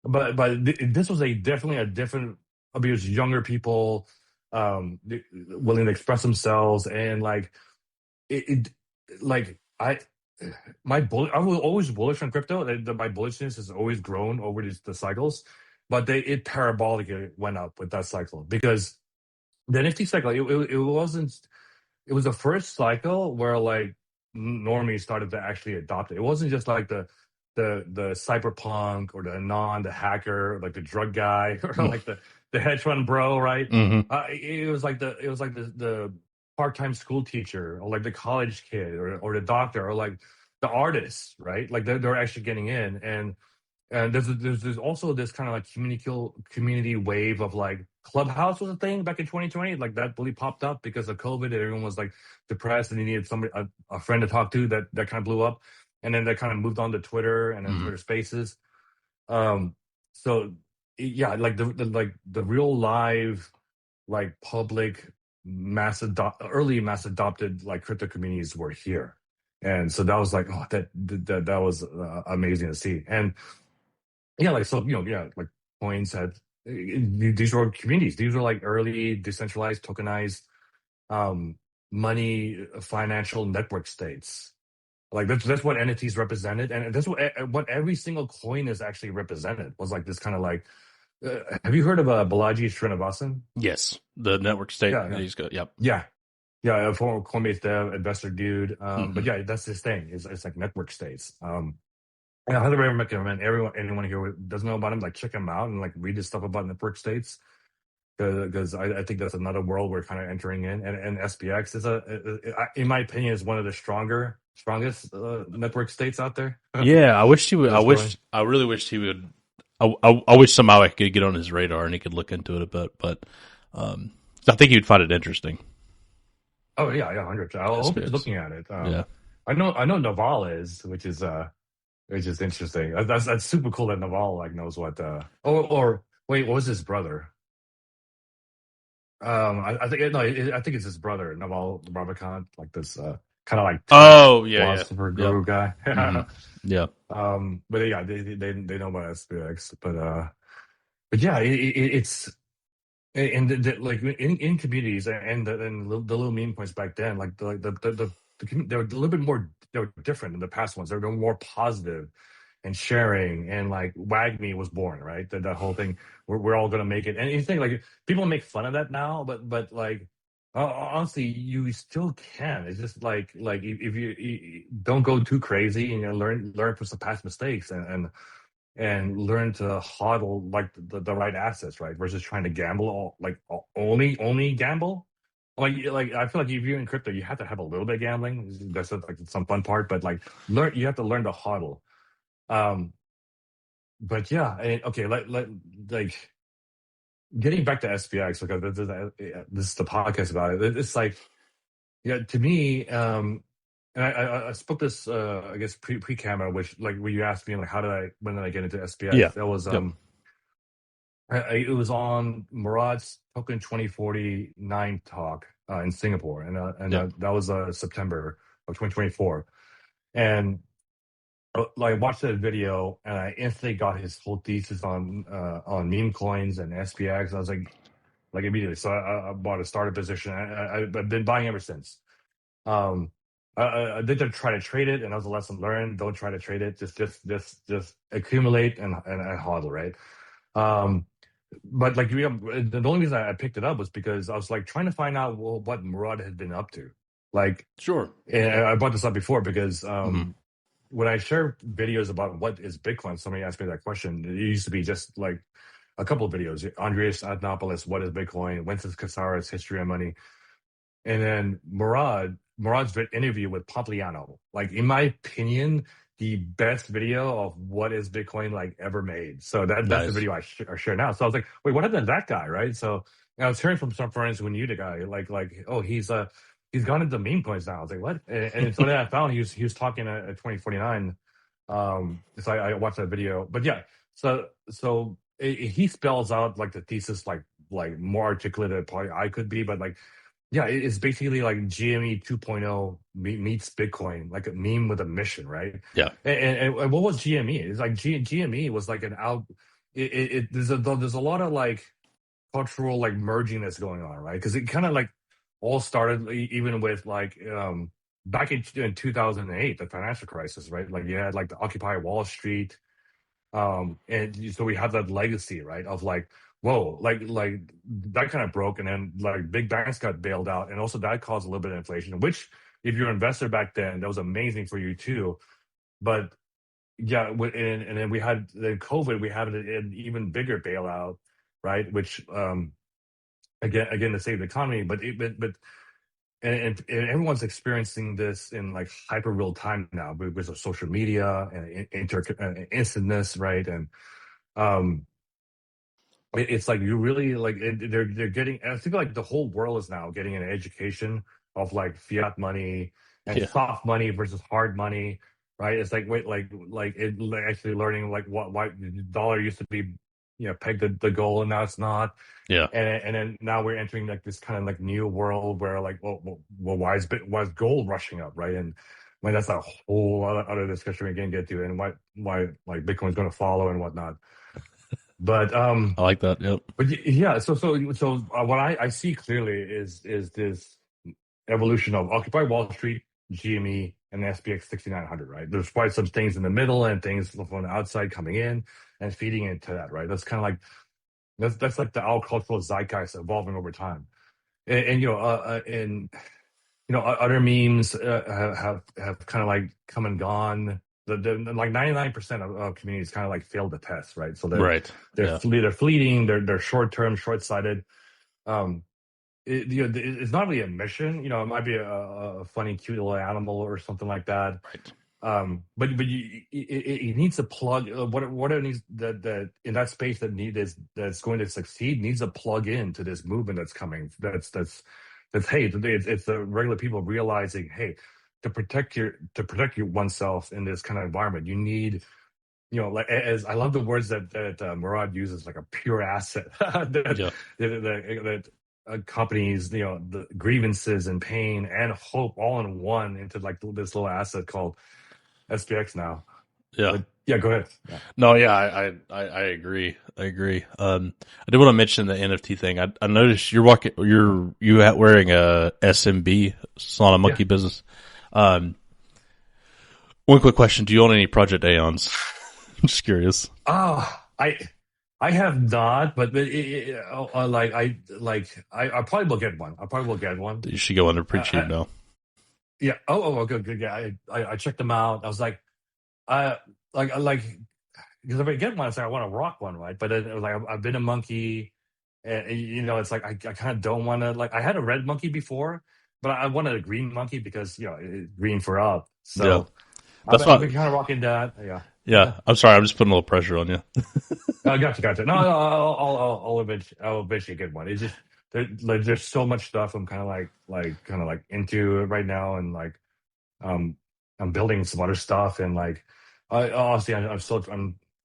A: but this was definitely a different. Because younger people, willing to express themselves, and like it like I was always bullish on crypto. My bullishness has always grown over the cycles, but it parabolically went up with that cycle because the NFT cycle, it wasn't. It was the first cycle where like normies started to actually adopt it. It wasn't just like the cyberpunk or the anon, the hacker, like the drug guy, or
B: Mm.
A: like the hedge fund bro, right?
B: Mm-hmm.
A: It was like the part-time school teacher, or like the college kid, or the doctor, or like the artist, right? Like they're actually getting in, and there's also this kind of like community wave of like Clubhouse was a thing back in 2020, like that really popped up because of COVID, and everyone was like depressed and they needed somebody, a friend to talk to. That kind of blew up, and then that kind of moved on to Twitter and then
B: Mm-hmm.
A: Twitter Spaces. Um, so yeah, like the real live, like public early mass adopted like crypto communities were here, and so that was like, oh, that was amazing to see. And yeah, like so, yeah, like coins had these were communities. These were like early decentralized, tokenized um, money financial network states. Like that's what NFTs represented, and that's what every single coin is actually represented. Was like this kind of like. Have you heard of Balaji Srinivasan?
B: Yes, the network state.
A: Yeah, yeah,
B: He's good. Yep.
A: yeah, yeah. A former Coinbase dev, investor dude. But
B: Hmm.
A: yeah, that's his thing. It's like network states. And I highly recommend anyone here who doesn't know about him, like check him out and like read his stuff about network states because I think that's another world we're kind of entering in. And SPX is in my opinion, is one of the strongest network states out there
B: Yeah, I wish he would. I
A: that's growing.
B: wish. I really wished he would. I wish somehow I could get on his radar and he could look into it a bit. But um, I think he'd find it interesting.
A: Oh yeah, yeah, 100%. I hope he's
B: SPX.
A: looking at it.
B: Yeah.
A: I know Naval is, which is interesting. That's super cool that Naval like knows what. Or wait, what was his brother? I think no, I think it's his brother, Naval Ravikant, like this kind of like tech
B: Oh yeah, yeah.
A: philosopher
B: Yep.
A: guru guy.
B: Hmm. Yeah.
A: But yeah, they know about SPX, but yeah, it's and like in communities and the little meme points back then, like they were a little bit more, they were different than the past ones. They were more positive and sharing, and like WAGMI was born, right? That whole thing, we're all gonna make it. And you think like people make fun of that now, but like honestly, you still can. It's just like if you don't go too crazy and you learn from some past mistakes and learn to hodl like the right assets, right? Versus trying to gamble only gamble. Like I feel like if you're in crypto, you have to have a little bit of gambling. That's like some fun part, but like you have to learn to hodl. Um, but yeah, okay, like getting back to SPX because this is the podcast about it. It's like yeah, to me, and I spoke this I guess pre camera, which like when you asked me like when did I get into
B: Yeah.
A: SPX? That was
B: Yep.
A: it was on Murad's Token 2049 talk in Singapore,
B: Yep.
A: that was September of 2024, and like watched that video and I instantly got his whole thesis on meme coins and SPX. I was like immediately, so I bought a starter position. I've been buying ever since. Um, I did try to trade it, and that was a lesson learned. Don't try to trade it. Just accumulate and hodl, right? Um, but like the only reason I picked it up was because I was like trying to find out what Murad had been up to. Like,
B: Sure.
A: and I brought this up before because
B: Hmm.
A: when I share videos about what is Bitcoin, somebody asked me that question. It used to be just like a couple of videos. Andreas Antonopoulos, what is Bitcoin? Wences Casares, History of Money. And then Murad's interview with Pompliano. Like, in my opinion, the best video of what is Bitcoin like ever made. So that's the
B: Nice.
A: video I share now. So I was like, wait, what happened to that guy, right? So I was hearing from some friends who knew the guy, like, oh, he's gone into meme coins now. I was like, what? And so then I found he was talking at 2049. So I watched that video. But yeah, he spells out like the thesis like more articulate than probably I could be, but like yeah, it's basically like GME 2.0 meets Bitcoin, like a meme with a mission, right?
B: Yeah.
A: And what was GME? It's like GME was like an out. There's a lot of like cultural like merging that's going on, right? Because it kind of like all started even with like back in 2008, the financial crisis, right? Like you had like the Occupy Wall Street, and so we have that legacy, right, of like whoa, like that kind of broke, and then like big banks got bailed out, and also that caused a little bit of inflation, which if you're an investor back then that was amazing for you too. But yeah, and then we had then COVID, we had an even bigger bailout, right, which again to save the economy, but and everyone's experiencing this in like hyper real time now because of social media and instantness, right? And um it's like you really like they're getting. I think like the whole world is now getting an education of like fiat money and
B: Yeah.
A: soft money versus hard money, right? It's like wait, like actually learning like why the dollar used to be pegged the goal and now it's not,
B: Yeah.
A: and then now we're entering like this kind of like new world where like why is gold rushing up, right? And when that's a whole other discussion we can get to, and why like Bitcoin's going to follow and whatnot. But
B: I like that. Yep.
A: yeah, what I see clearly is this evolution of Occupy Wall Street, GME, and SPX 6900. Right, there's quite some things in the middle and things from the outside coming in and feeding into that. Right, that's kind of like that's like the our cultural zeitgeist evolving over time. And other memes have kind of like come and gone. The like 99% of communities kind of like failed the test, right? So
B: Right. Yeah.
A: they're fleeting, they're short term, short sighted. Um, it's not really a mission. It might be a funny, cute little animal or something like that.
B: Right.
A: But it needs to plug what it needs that in that space that's going to succeed needs to plug into this movement that's coming. That's hey, it's the regular people realizing, hey, to protect oneself in this kind of environment, you need, like, as I love the words that Murad uses, like a pure asset
B: Yeah.
A: that companies, the grievances and pain and hope all in one into like this little asset called SPX now.
B: Yeah.
A: But yeah, go ahead. Yeah.
B: No, yeah, I agree. I agree. I did want to mention the NFT thing. I noticed wearing a SMB, Solana
A: Yeah.
B: Monkey Business. Um, One quick question: do you own any Project Aeons? I'm just curious.
A: Oh, I have not, but I probably will get one. I probably will get one.
B: You should go under pretty cheap
A: I,
B: now.
A: yeah. Oh, good, good. Yeah. I checked them out. I was like, uh, like because if I get one, it's like I want to rock one, right? But it was like I've been a monkey, and it's like I kind of don't want to. Like I had a red monkey before, but I wanted a green monkey because green for up.
B: Yeah,
A: So
B: that's
A: I've
B: what.
A: been kind of rocking that. Yeah.
B: Yeah, I'm sorry. I'm just putting a little pressure on you.
A: Gotcha. No, I'll eventually get one. It's just there's so much stuff I'm kind of like into right now, and like um I'm building some other stuff, and like honestly I'm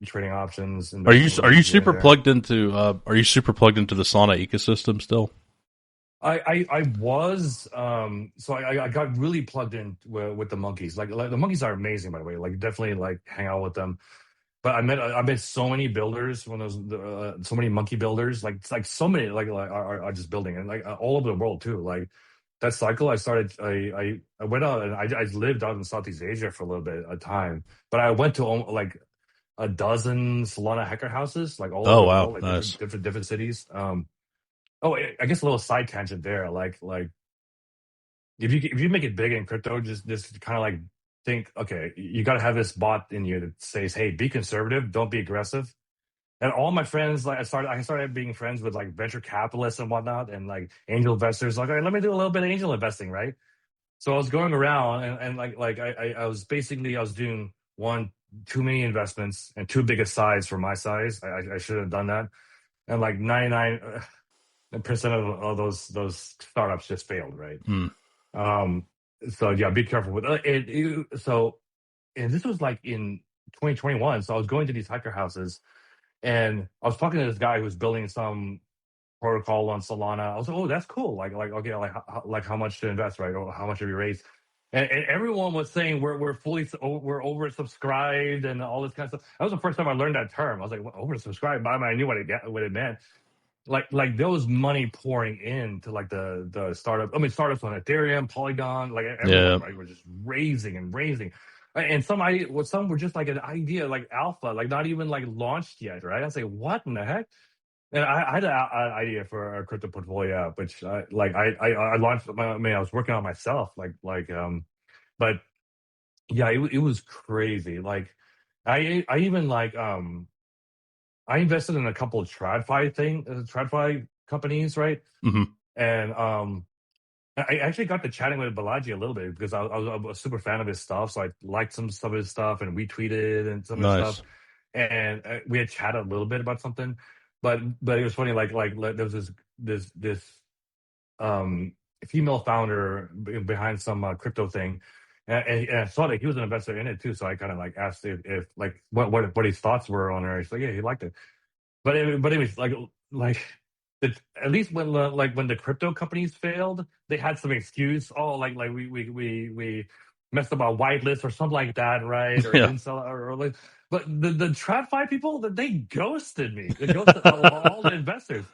A: trading options, investing a
B: Are
A: little
B: you
A: bit here and
B: super
A: there.
B: plugged into Are you super plugged into the Solana ecosystem still?
A: I was so I got really plugged in with the monkeys. Like the monkeys are amazing, by the way. Like definitely like hang out with them. But I met so many builders when those so many monkey builders, like it's like so many like are just building, and like all over the world too. Like that cycle I started, I went out and I lived out in Southeast Asia for a little bit of time, but I went to like a dozen Solana hacker houses like all over
B: Oh
A: the
B: wow,
A: world, like
B: nice.
A: different cities. Oh, I guess a little side tangent there. Like if you make it big in crypto, just kind of like think, okay, you got to have this bot in you that says, hey, be conservative, don't be aggressive. And all my friends, like I started being friends with like venture capitalists and whatnot, and like angel investors. Like, all right, let me do a little bit of angel investing, right? So I was going around, and I was doing one too many investments and too big a size for my size. I should have done that, and like 99% of those startups just failed, right?
B: Hmm.
A: Um, so yeah, be careful with it. And this was like in 2021. So I was going to these hiker houses, and I was talking to this guy who was building some protocol on Solana. I was like, oh, that's cool. Like okay, like how much to invest, right? Or how much have you raised? And everyone was saying we're oversubscribed and all this kind of stuff. That was the first time I learned that term. I was like, well, oversubscribed. But I knew what it meant. Like there was money pouring into like the startup. I mean, startups on Ethereum, Polygon, like
B: Yeah.
A: everyone, right? Were just raising and raising. And some were just like an idea, like alpha, like not even like launched yet, right? I was like, what in the heck? And I had an idea for a crypto portfolio app, which I launched. I mean, I was working on myself, but yeah, it was crazy. Like, I even like I invested in a couple of TradFi companies, right?
B: Hmm.
A: And I actually got to chatting with Balaji a little bit because I was a super fan of his stuff, so I liked some of his stuff and retweeted and some of his stuff,
B: Nice.
A: and we had chatted a little bit about something, but it was funny. Like there was this um female founder behind some crypto thing, and I saw that he was an investor in it too, so I kind of like asked if like what his thoughts were on her. He's like, yeah, he liked it. But anyways, like at least when the crypto companies failed, they had some excuse. Oh, like we messed up our whitelist or something like that, right? Or
B: Yeah.
A: didn't sell or like. but the TradFi people, that they ghosted me. They ghosted all the investors.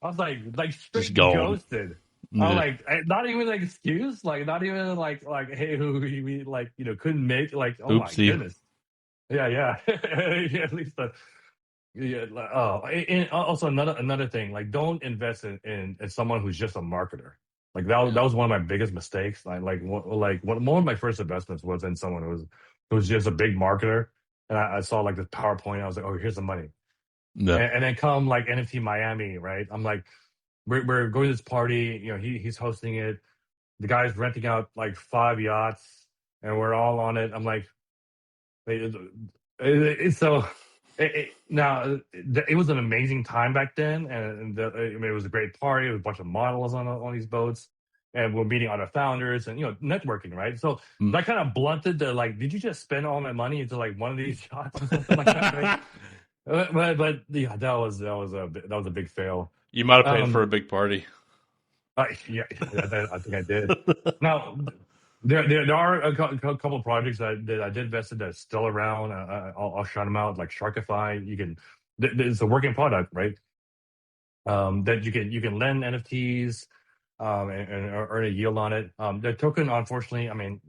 A: I was like
B: Just
A: straight
B: gone.
A: ghosted. I'm
B: Yeah.
A: like, not even an excuse, like not even like hey, we like couldn't make, like, oh my
B: Oopsie.
A: goodness. Yeah, yeah. Yeah, at least the yeah. Oh, and also another thing, like don't invest in someone who's just a marketer. Like that
B: Yeah.
A: was one of my biggest mistakes. One of my first investments was in someone who was just a big marketer, and I saw like this PowerPoint. I was like, oh, here's the money,
B: Yeah.
A: and then come like NFT Miami, right? I'm like, we're going to this party. He's hosting it. The guy's renting out like 5 yachts, and we're all on it. I'm like, it, so now it was an amazing time back then, and I mean, it was a great party. There was a bunch of models on these boats, and we're meeting other founders and networking, right? So
B: Mm.
A: that kind of blunted the, like, did you just spend all my money into like one of these shots or something like that, right? But yeah, that was a big fail.
B: You might have paid for a
A: Um,
B: big party.
A: yeah, I think I did. Now, there are a couple of projects that I did invest in that's still around. I'll shout them out, like Sharkify. It's a working product, right? That you can lend NFTs, and earn a yield on it. The token, unfortunately, I mean,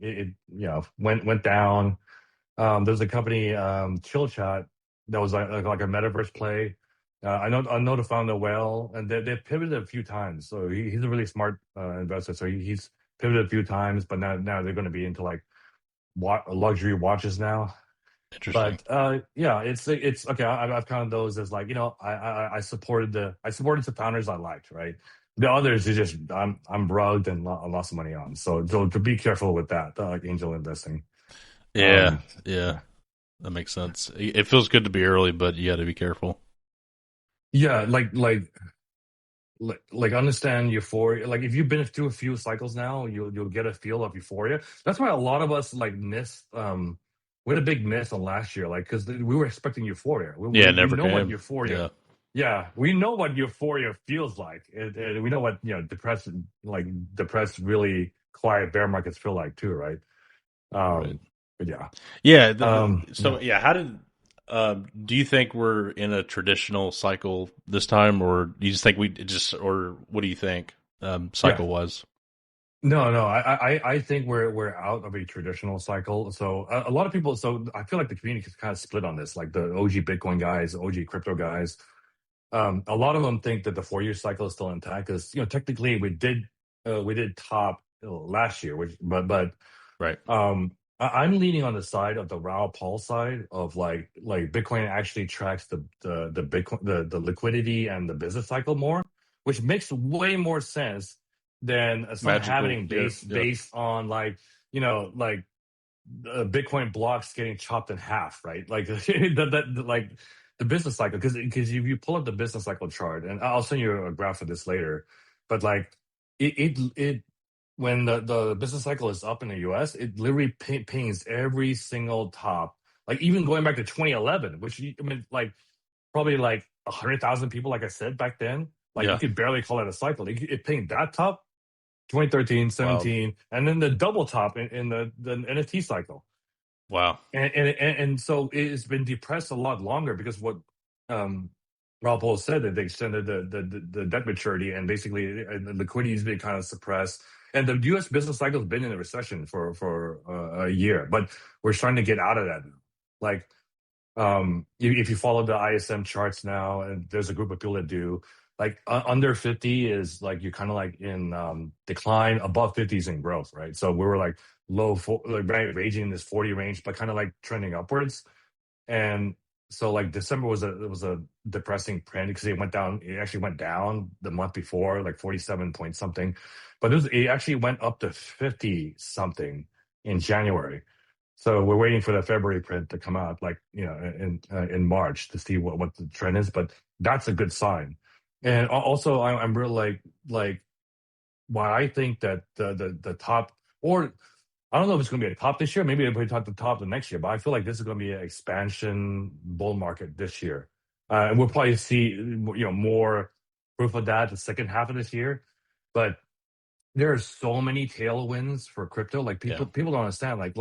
A: went down. There's a company, Chill Chat, that was like a metaverse play. I know the founder well, and they pivoted a few times. So he's a really smart investor. So he's pivoted a few times, but now they're going to be into like luxury watches now.
B: Interesting.
A: But yeah, it's okay. I've counted those as, like, I supported the founders I liked, right? The others is just I'm rugged and lost some money on. So to be careful with that, like angel investing.
B: Yeah.
A: Um,
B: Yeah.
A: yeah.
B: That makes sense. It feels good to be early, but you got to be careful.
A: Yeah, like understand euphoria. Like if you've been through a few cycles now, you'll get a feel of euphoria. That's why a lot of us like miss. We had a big miss on last year, like because we were expecting euphoria. We,
B: Yeah,
A: we
B: it
A: we
B: never
A: know what
B: came.
A: euphoria.
B: Yeah.
A: Yeah, we know what euphoria feels like. We know what depressed, really quiet bear markets feel like too, right?
B: Right.
A: But yeah.
B: Yeah.
A: Yeah.
B: So yeah, how did do you think we're in a traditional cycle this time, or do you just think or what do you think
A: Yeah.
B: cycle was?
A: No, no. I think we're out of a traditional cycle. So a lot of people. So I feel like the community is kind of split on this. Like the OG Bitcoin guys, OG crypto guys. A lot of them think that the 4 year cycle is still intact because technically we did top last year, which but
B: Right.
A: I'm leaning on the side of the Raoul Paul side of like Bitcoin actually tracks the Bitcoin the liquidity and the business cycle more, which makes way more sense than some
B: Magical.
A: happening
B: Yeah. Yeah.
A: based on like Bitcoin blocks getting chopped in half, right? Like like the business cycle, because if you pull up the business cycle chart, and I'll send you a graph of this later, but like it when the business cycle is up in the US, it literally pings every single top. Like even going back to 2011, which I mean, like probably like 100,000 people, like I said back then, like you
B: Yeah.
A: could barely call it a cycle. It pinged that top 2013,
B: Wow.
A: 17, and then the double top in the NFT cycle.
B: Wow.
A: And so it's been depressed a lot longer because what um Rob Paul said, that they extended the debt maturity, and basically the liquidity has been kind of suppressed. And the U.S. business cycle has been in a recession for a year, but we're starting to get out of that now. Like if you follow the ISM charts now, and there's a group of people that do, like under 50 is like you're kind of like in decline, above 50 is in growth, right? So we were like like ranging in this 40 range, but kind of like trending upwards. And so like December was a depressing print because it actually went down the month before, like 47 point something, but it actually went up to 50 something in January. So we're waiting for the February print to come out, like in March, to see what the trend is. But that's a good sign. And also, I'm real like why I think that the top, or I don't know if it's going to be a top this year. Maybe it'll be top the top the next year. But I feel like this is going to be an expansion bull market this year, and we'll probably see more proof of that the second half of this year. But there are so many tailwinds for crypto. Like
B: Yeah.
A: people don't understand. Like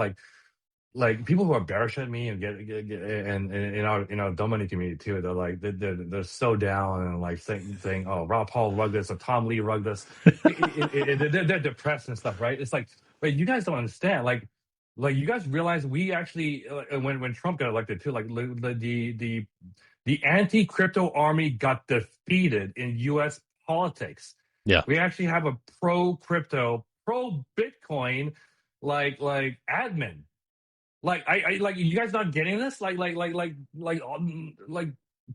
A: like people who are bearish at me and and in our dumb money community too, they're like they're so down and like saying oh Rob Paul rugged this or Tom Lee rugged this. They're depressed and stuff, right? It's like, wait, you guys don't understand. Like you guys realize we actually when Trump got elected too, like the anti crypto army got defeated in U.S. politics.
B: Yeah.
A: We actually have a pro crypto, pro Bitcoin like admin. Like I like you guys not getting this? Like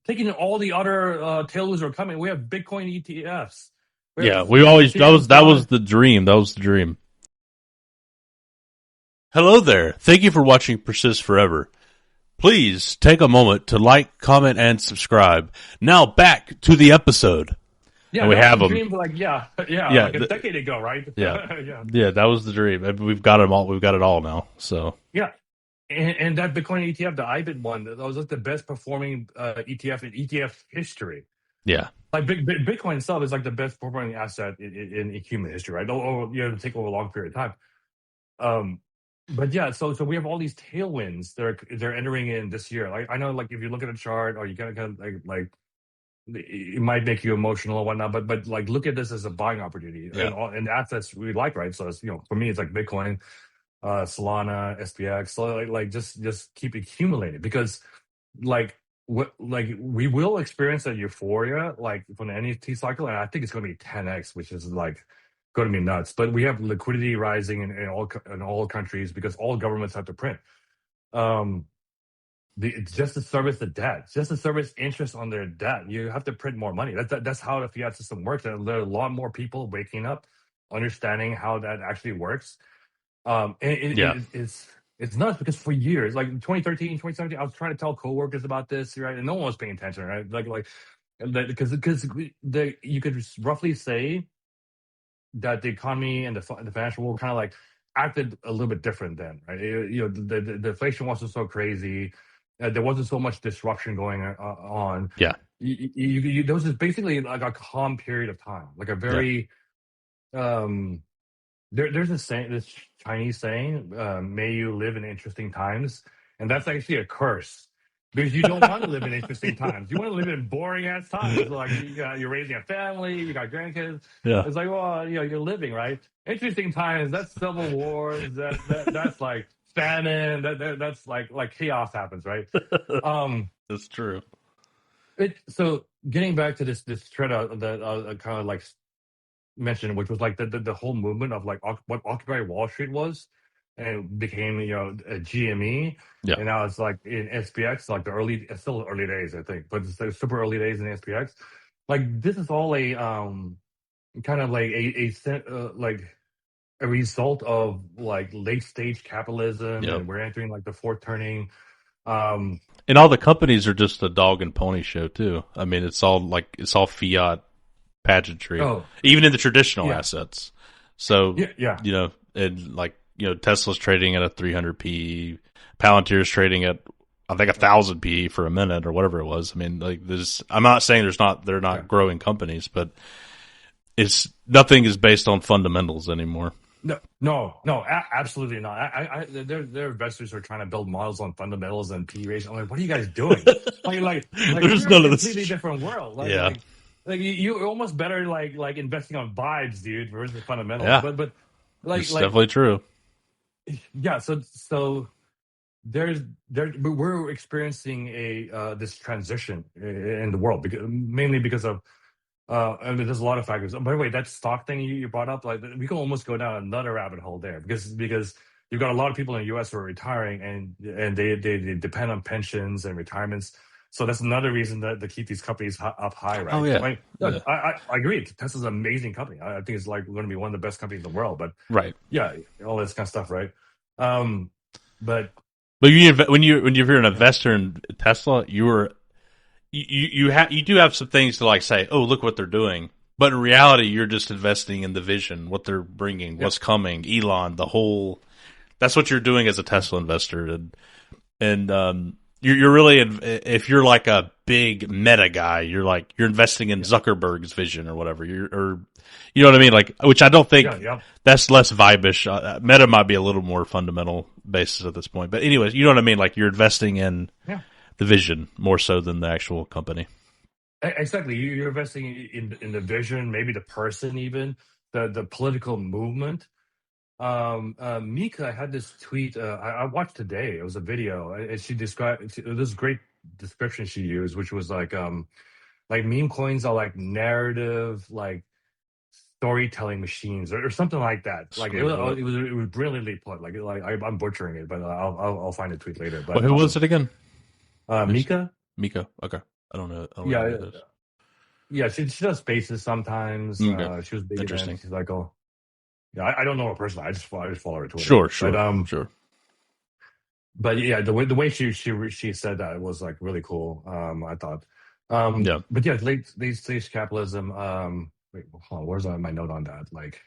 A: taking all the other tailwinds are coming. We have Bitcoin ETFs. We have
B: Yeah, we always
A: Ethereum,
B: that was
A: Solana.
B: the dream. That was the dream. Hello there. Thank you for watching Persist Forever. Please take a moment to like, comment, and subscribe. Now back to the episode.
A: Yeah,
B: And we
A: that was
B: have
A: the
B: them.
A: dream. Like
B: Yeah,
A: like a decade ago, right?
B: yeah,
A: Yeah,
B: yeah. That was the dream. And we've got them all. We've got it all now. So
A: yeah. And that Bitcoin ETF, the IBIT one, that was like the best performing ETF in ETF history.
B: yeah,
A: Like Bitcoin itself is like the best performing asset in human history, right? Or you know, to take over a long period of time. Um, but yeah, so we have all these tailwinds they're entering in this year. Like I know, like if you look at a chart, or you gotta kind of like it might make you emotional or whatnot, but like look at this as a buying opportunity
B: yeah,
A: and assets we like, right? So it's, you know, for me it's like Bitcoin, Solana, SPX. So like just keep accumulating because like what like we will experience that euphoria like from the NFT cycle, and I think it's going to be 10x, which is like going to be nuts. But we have liquidity rising in all countries because all governments have to print. Um, it's just to service the debt, just to service interest on their debt. You have to print more money. That's how the fiat system works. And there are a lot more people waking up, understanding how that actually works. And
B: yeah.
A: it's nuts because for years, like 2013, 2017, I was trying to tell coworkers about this, right? And no one was paying attention, right? Because you could roughly say that the economy and the financial world kind of like acted a little bit different then, right? You know, the inflation wasn't so crazy. There wasn't so much disruption going on.
B: Yeah,
A: There was just basically like a calm period of time, like a
B: yeah.
A: very there's a saying, this Chinese saying, "May you live in interesting times," and that's actually a curse because you don't want to live in interesting times. You want to live in boring ass times. Like you're raising a family, you got grandkids.
B: Yeah.
A: It's like, well, you know, you're living right. Interesting times. That's civil wars. That's like famine. That's like chaos happens, right? Um,
B: That's true.
A: so getting back to this thread that kind of like mentioned, which was like the whole movement of like what Occupy Wall Street was, and it became, you know, a GME,
B: Yeah.
A: and now it's like in SPX, like it's still early days, I think, but it's like super early days in SPX. Like this is all a kind of like like a result of like late stage capitalism,
B: Yep.
A: and we're entering like the fourth turning. Um,
B: And all the companies are just a dog and pony show too. I mean, it's all fiat pageantry,
A: oh
B: even in the traditional
A: yeah,
B: assets. So,
A: yeah.
B: and like, Tesla's trading at a 300p, Palantir's trading at, I think, 1,000p for a minute or whatever it was. I mean, like, I'm not saying they're
A: Yeah.
B: not growing companies, but nothing is based on fundamentals anymore.
A: No, absolutely not. There are investors who are trying to build models on fundamentals and P ratio. I'm like, what are you guys doing?
B: There's
A: We're in a
B: none of this.
A: completely different world.
B: Yeah.
A: You're almost better like investing on vibes, dude, versus fundamentals.
B: Yeah.
A: But
B: It's definitely true.
A: yeah. So we're experiencing this transition in the world mainly because of I mean, there's a lot of factors. By the way, that stock thing you brought up, like we can almost go down another rabbit hole there because you've got a lot of people in the U.S. who are retiring and they depend on pensions and retirements. So that's another reason to keep these companies up high, right?
B: Oh yeah.
A: Like,
B: Yeah.
A: I agree. Tesla's an amazing company. I think it's like going to be one of the best companies in the world. But
B: Right.
A: yeah, all this kind of stuff, right? But
B: But when you're an
A: yeah,
B: investor in Tesla, you do have some things to like say, oh, look what they're doing. But in reality, you're just investing in the vision, what they're bringing,
A: yeah,
B: what's coming, Elon, the whole. That's what you're doing as a Tesla investor, and you're really if you're like a big meta guy, you're investing in
A: Yeah,
B: Zuckerberg's vision or whatever. Or you know what I mean? Like, which I don't
A: yeah,
B: think
A: yeah,
B: that's less vibish. Meta might be a little more fundamental basis at this point, but anyways, you know what I mean? Like, you're investing in
A: yeah.
B: the vision more so than the actual company.
A: Exactly. You're investing in the vision, maybe the person, even the political movement. Mika had this tweet. I watched today. It was a video, and she described this great description she used, which was like meme coins are like narrative, like storytelling machines or something like that. Like
B: Sweet. Love it.
A: it was brilliantly put. I'm butchering it, but I'll find a tweet later.
B: Well,
A: But
B: who was it again?
A: Mika,
B: Miko. Okay. I don't know. I don't know who
A: yeah,
B: that is.
A: yeah, she does spaces sometimes.
B: Okay.
A: She was big in it.
B: Interesting.
A: She's like, oh, yeah, I don't know her personally. I just follow her Twitter.
B: Sure.
A: But
B: Sure. Sure.
A: yeah, the way she said that was like really cool. I thought.
B: Yeah.
A: But yeah, late stage capitalism. Wait, hold on, where's my note on that? Like,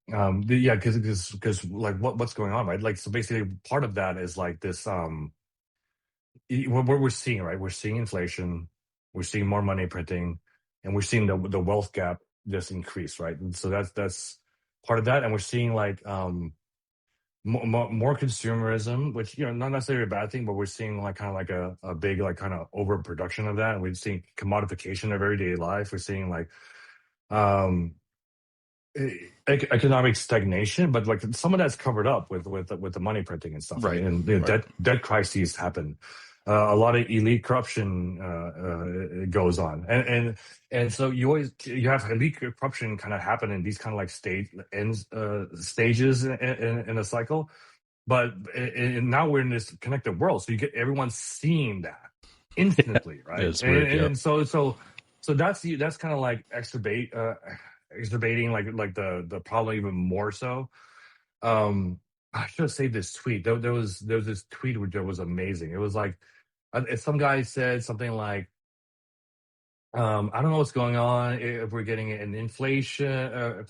A: yeah, because like what's going on, right? Like, so basically, part of that is like this. What we're seeing, right? We're seeing inflation, we're seeing more money printing, and we're seeing the wealth gap just increase, right? And so that's part of that, and we're seeing like more consumerism, which not necessarily a bad thing, but we're seeing like kind of like a big like kind of overproduction of that, and we're seeing commodification of everyday life. We're seeing like um economic stagnation, but like some of that's covered up with the money printing and stuff, right?
B: Right.
A: And
B: Right.
A: debt crises happen. A lot of elite corruption goes on, and so you have elite corruption kind of happen in these kind of like stages in a cycle. But now we're in this connected world, so you get everyone seeing that instantly, right?
B: It's weird. Yeah.
A: And so that's kind of like exacerbating like the problem even more so. I should have saved this tweet. There was this tweet which was amazing. It was like some guy said something like, I don't know what's going on. If we're getting an inflation,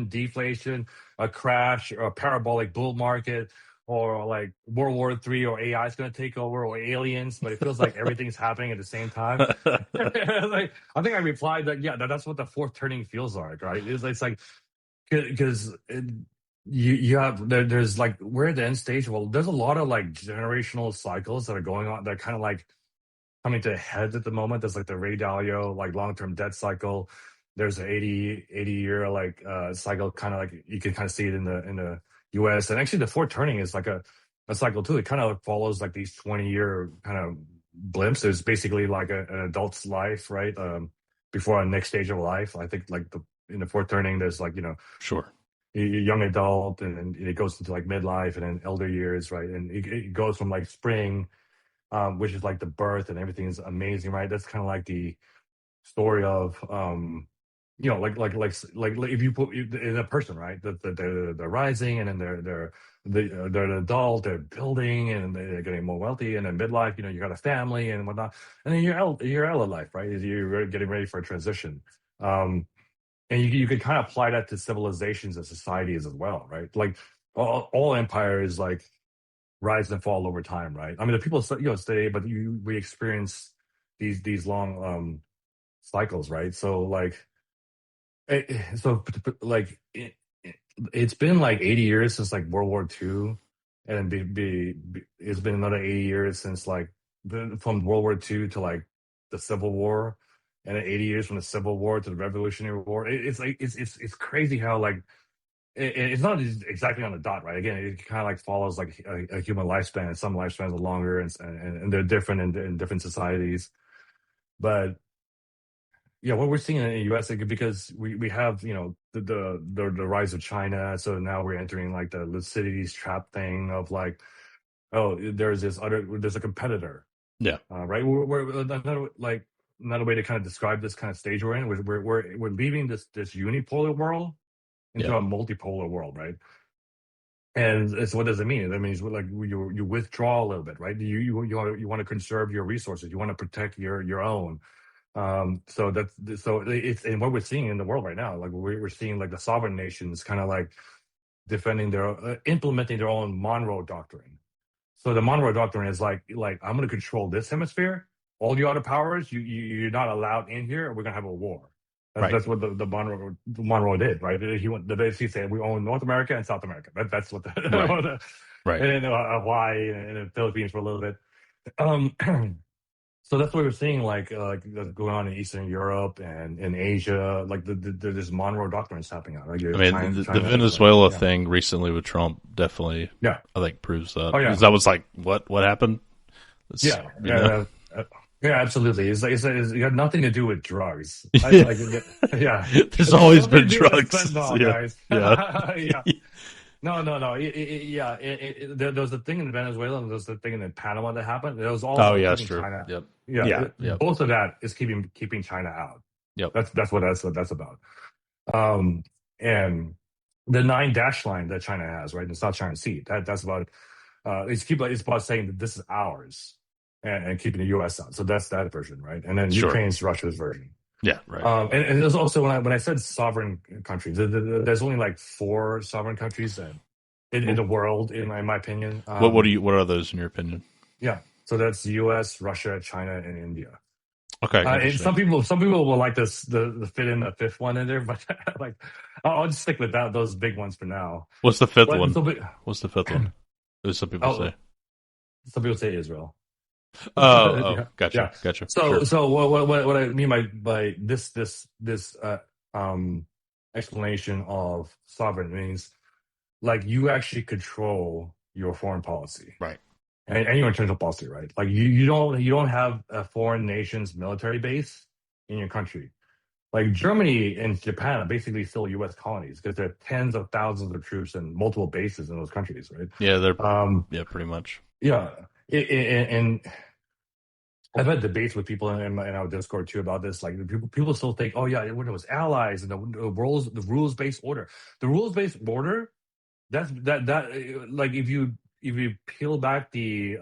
A: deflation, a crash, or a parabolic bull market, or like World War III, or AI is going to take over, or aliens. But it feels like everything's happening at the same time. Like, I think I replied that yeah, that's what the fourth turning feels like, right? It's like because you have there's like we're at the end stage. Well, there's a lot of like generational cycles that are going on. They're kind of like coming to a head at the moment. There's like the Ray Dalio like long-term debt cycle. There's an 80 year like cycle, kind of like you can kind of see it in the US. And actually the fourth turning is like a cycle too. It kind of follows like these 20-year kind of blimps. There's basically like an adult's life, right? Before our next stage of life. I think like in the fourth turning, there's like,
B: Sure.
A: young adult, and then it goes into like midlife and then elder years, right? And it goes from like spring, which is like the birth and everything is amazing, right? That's kind of like the story of, like if you put in a person, right? They're rising, and then they're an adult, they're building, and they're getting more wealthy, and then midlife, you got a family and whatnot, and then your elder life, right? Is you're getting ready for a transition. And you could kind of apply that to civilizations and societies as well, right? Like all empires like rise and fall over time, right? I mean, the people stay, but we experience these long cycles, right? So like, like it's been like 80 years since like World War II, and it's been another 80 years since like from World War II to like the Civil War, and then 80 years from the Civil War to the Revolutionary War. It's like it's crazy how like it's not exactly on the dot, right? Again, it kind of like follows like a human lifespan. Some lifespans are longer, and they're different in different societies. But yeah, what we're seeing in the U.S. like, because we have the rise of China, so now we're entering like the Lucidity's trap thing of like, oh, there's a competitor,
B: Yeah.
A: right? We're another way to kind of describe this kind of stage we're in. We're leaving this unipolar world into
B: Yeah.
A: a multipolar world, right? And so what does it mean? That means like you withdraw a little bit, right? You want to conserve your resources. You want to protect your own. So it's and what we're seeing in the world right now. Like we're seeing like the sovereign nations kind of like defending implementing their own Monroe Doctrine. So the Monroe Doctrine is like I'm going to control this hemisphere. All the other powers, you're not allowed in here. We're going to have a war.
B: Right.
A: That's what the Monroe did, right? He went. The basically said we own North America and South America. That's what the,
B: Right.
A: and
B: Right.
A: then Hawaii and the Philippines for a little bit. Um, so that's what we're seeing, like that's going on in Eastern Europe and in Asia. Like this Monroe Doctrine is happening out. Like
B: I mean, the
A: China is like,
B: Venezuela
A: yeah,
B: thing recently with Trump definitely,
A: yeah,
B: I think, proves that.
A: oh
B: Because
A: yeah,
B: that was like, what happened? It's,
A: yeah,
B: you know?
A: yeah. Yeah, absolutely. It got nothing to do with drugs.
B: Yeah.
A: Yeah,
B: There's
A: it's got
B: always
A: nothing to
B: been
A: do with
B: drugs.
A: fentanyl,
B: Yeah.
A: guys.
B: Yeah.
A: Yeah, no. Yeah, there was a thing in Venezuela and there was a thing in Panama that happened. It was all
B: Oh,
A: about
B: yeah, that's
A: keeping
B: true.
A: China.
B: Yep.
A: Yeah,
B: Yeah. Yep.
A: both of that is keeping China out.
B: Yep.
A: That's what that's about. And the 9 dash line that China has, right? The South China Sea. That's about it's about saying that this is ours and keeping the U.S. out. So that's that version, right? And then
B: Sure.
A: Ukraine's Russia's version.
B: Yeah. Right.
A: And there's also when I said sovereign countries, there's only like 4 sovereign countries in the world, in my opinion.
B: What are those in your opinion?
A: Yeah, so that's the U.S., Russia, China, and India.
B: Okay.
A: And
B: Interesting.
A: some people will like this the fit in a fifth one in there, but like I'll just stick with those big ones for now.
B: What's the fifth
A: But
B: one?
A: so,
B: What's the fifth one? As some people
A: oh,
B: say.
A: some people say Israel.
B: Oh,
A: Yeah,
B: gotcha.
A: yeah.
B: Gotcha.
A: So
B: Sure.
A: so what I mean by this explanation of sovereign means like you actually control your foreign policy
B: Right.
A: and your internal policy, right? Like you don't have a foreign nation's military base in your country. Like Germany and Japan are basically still U.S. colonies because there are tens of thousands of troops and multiple bases in those countries, right?
B: Yeah,
A: Um,
B: pretty much.
A: yeah, and I've had debates with people in our Discord too about this. Like people still think, oh yeah, when it was allies and the rules based order, the rules based order. That like if you peel back the